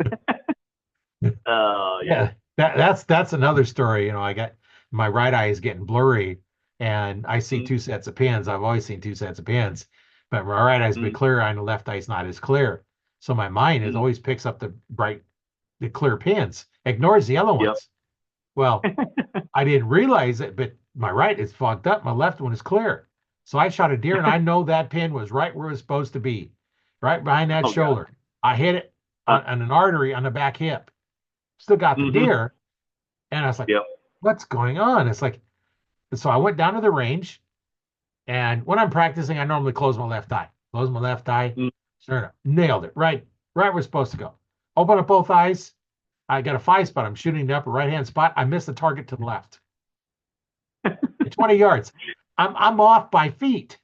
Yeah, Yeah, that's another story. I got my right eye is getting blurry, and I see mm, two sets of pins. I've always seen two sets of pins, but my right eye's a bit mm, clearer, and the left eye's not as clear. So my mind is mm, always picks up the clear pins, ignores the other yep. ones. Well, I didn't realize it, but my right is fogged up, my left one is clear. So I shot a deer, and I know that pin was right where it was supposed to be, right behind that Oh god. shoulder. I hit it on an artery on the back hip. Still got the Mm-hmm. deer, and I was like, Yep. what's going on? It's like, so I went down to the range, and when I'm practicing, I normally close my left eye. Close my left eye. Mm, Sure enough, nailed it. Right where it's supposed to go. Open up both eyes. I got a 5 spot. I'm shooting the upper right hand spot. I missed the target to the left. 20 yards. I'm off by feet.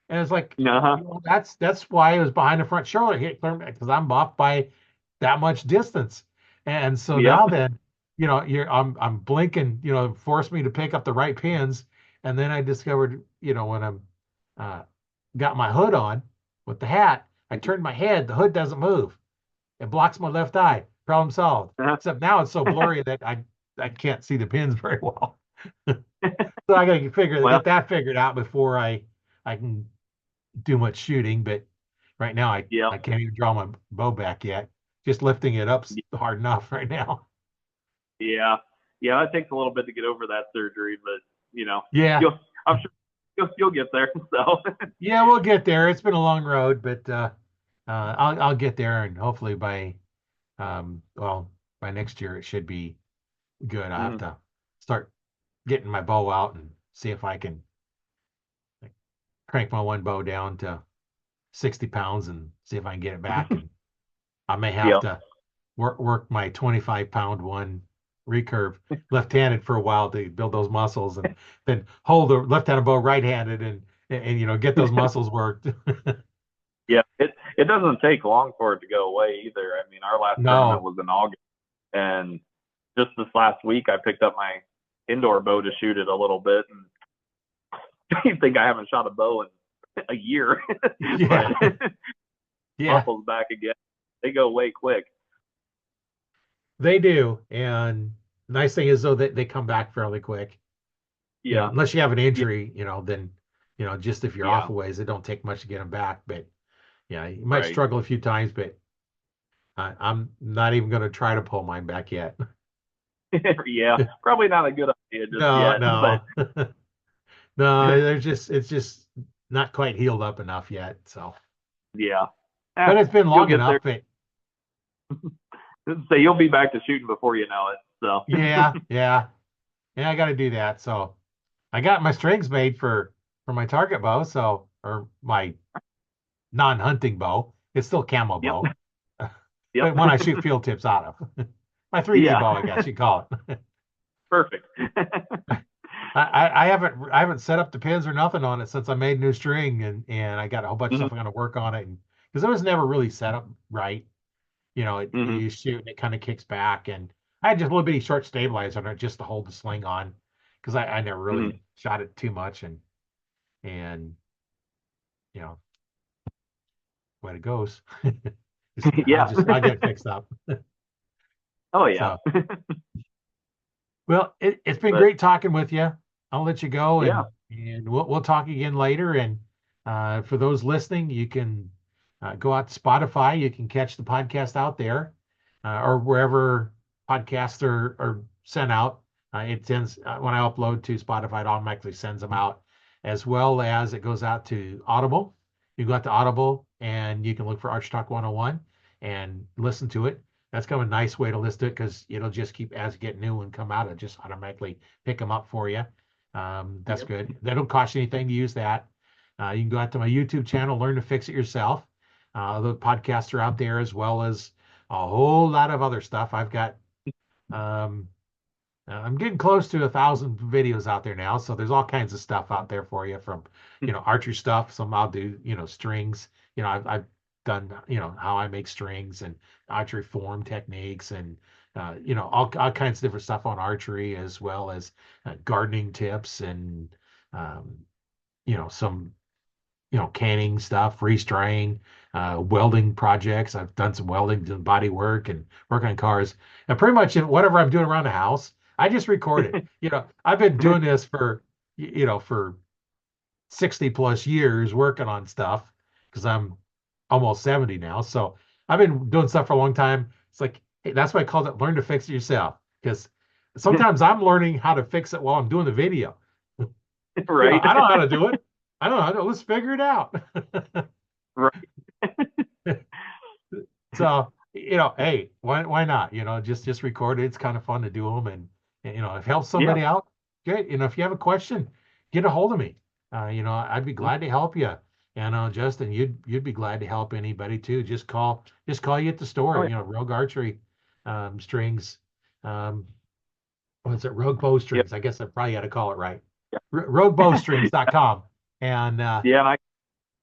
And it's like, Uh-huh. that's why I was behind the front shoulder hit because I'm off by that much distance. And so Yep. now then, I'm blinking, forced me to pick up the right pins. And then I discovered, when I'm uh, got my hood on with the hat, I turned my head, the hood doesn't move. It blocks my left eye. Problem solved. Uh-huh. Except now it's so blurry that I can't see the pins very well. So I got to Well, get that figured out before I can do much shooting. But right now yep. I can't even draw my bow back yet. Just lifting it up's hard enough right now. Yeah. Yeah, it takes a little bit to get over that surgery, but Yeah, you'll I'm sure you'll get there. So yeah, we'll get there. It's been a long road, but I'll get there, and hopefully well by next year it should be good. I have Mhm. to start getting my bow out and see if I can like, crank my one bow down to 60 pounds and see if I can get it back. And I may have Yep. to work my 25-pound one recurve left-handed for a while to build those muscles, and then hold the left-handed bow right-handed and get those muscles worked. Yeah. It doesn't take long for it to go away either. I mean, our last tournament No. was in August, and just this last week I picked up my indoor bow to shoot it a little bit, and I think I haven't shot a bow in a year. Yeah. But Yeah, muscles back again. They go way quick. they do. And nice thing is though that they come back fairly quick. Yeah. Unless you have an Yeah. injury, then just if you're off Yeah. a ways, it don't take much to get them back. But yeah, you might Right. struggle a few times, but I'm not even going to try to pull mine back yet. Yeah. Probably not a good idea just No, yet, but no, no. It's just not quite healed up enough yet. So, yeah. but it's been You'll long get there. enough. But So you'll be back to shooting before you know it. So yeah, yeah, yeah. I got to do that. So I got my strings made for my target bow. So or my non-hunting bow. It's still camo yep. bow, Yep. but one I shoot field tips out of. My 3D Yeah. bow, I guess you call it. Perfect. I haven't set up the pins or nothing on it since I made new string and I got a whole bunch of Hmm. stuff I'm gonna work on it and because it was never really set up right. Hmm. You shoot and it kind of kicks back and I had just a little bitty short stabilizer on it just to hold the sling on because I never Hmm. really shot it too much and you know way it goes. Yeah. I'll get it fixed up. Oh yeah. So well, it's been But great talking with you. I'll let you go yeah. and we'll talk again later. And for those listening, you can go out to Spotify. You can catch the podcast out there or wherever podcasts are sent out. It sends when I upload to Spotify, it automatically sends them out, as well as it goes out to Audible. You go out to Audible and you can look for Arch Talk 101 and listen to it. That's kind of a nice way to list it because it'll just keep as it get new and come out, it'll just automatically pick them up for you. That's Yep. good. That don't cost you anything to use that. You can go out to my YouTube channel, learn to fix it yourself. The podcasts are out there as well as a whole lot of other stuff. Um, I'm getting close to 1,000 videos out there now, so there's all kinds of stuff out there for you from, archery stuff. Some I'll do, strings. I've done, how I make strings and archery form techniques and, all kinds of different stuff on archery as well as gardening tips and, um, some canning stuff, restraying, welding projects. I've done some welding, doing body work and work on cars. And pretty much whatever I'm doing around the house, I just record it. I've been doing this for 60 plus years working on stuff because I'm almost 70 now. So I've been doing stuff for a long time. It's like, hey, that's why I called it learn to fix it yourself. Because sometimes I'm learning how to fix it while I'm doing the video. Right. I don't know how to do it. I don't know how to. Let's figure it out. Right. So, hey, why not? Just record it. It's kind of fun to do them, and if it helps Yeah. somebody out, great. If you have a question, get a hold of me. I'd be Mhm. glad to help you. And Justin, you'd be glad to help anybody too. Just call you at the Oh store. yeah. Rogue Archery strings. Um, what's it? Rogue Yep. Bowstrings. I guess I probably had to call it right. Yeah. Roguebowstrings.com. And Yeah. And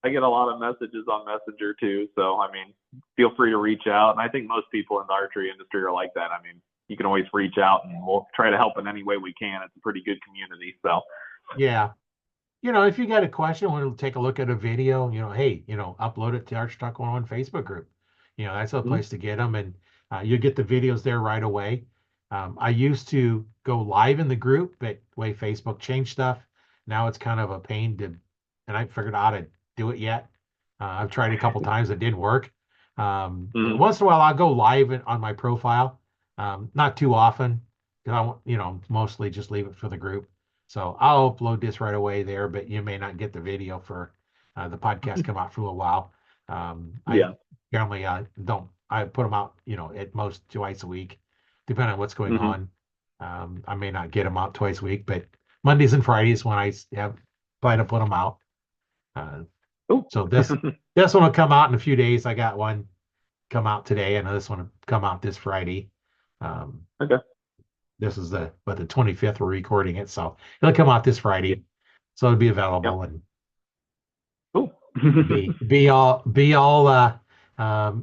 I get a lot of messages on Messenger too. So I mean, feel free to reach out. And I think most people in the archery industry are like that. I mean, you can always reach out and we'll try to help in any way we can. It's a pretty good community. So Yeah. If you got a question, want to take a look at a video, hey, upload it to Archery Talk 101 Facebook group. That's a mhm. place to get them, and you get the videos there right away. I used to go live in the group, but the way Facebook changed stuff, now it's kind of a pain to, and I figured out how to do it yet. I've tried a couple times, it didn't work. Mhm. Once in a while, I'll go live on my profile, not too often, because I want, mostly just leave it for the group. So I'll upload this right away there, but you may not get the video for the podcast come out for a while. I Yeah. generally don't. I put them out, at most twice a week, depending on what's going Hmm. on. I may not get them out twice a week, but Mondays and Fridays when I have plan to put them out. Uh, Oh. so this one will come out in a few days. I got one come out today, and this one will come out this Friday. Um, Okay. this is the 25th we're recording it, so it'll come out this Yeah. Friday. So it'll be Yep. available and Cool. be all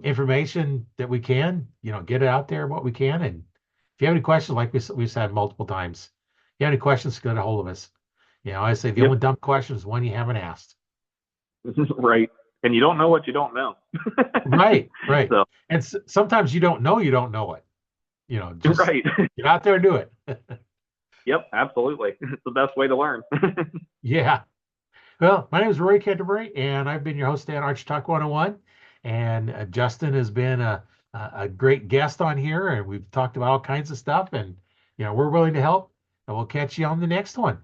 information that we can, get it out there what we can. And if you have any questions, like we've said multiple times, if you have any questions, get a hold of us. I say the Yep. only dumb question is one you haven't asked. Right. And you don't know what you don't know. Right, right. So, And sometimes you don't know it. Just right. get out there and do it. Yep. Absolutely. It's the best way to learn. Yeah. Well, my name is Roy Canterbury, and I've been your host at Archery Talk 101. And Justin has been a great guest on here, and we've talked about all kinds of stuff. And we're willing to help. And we'll catch you on the next one.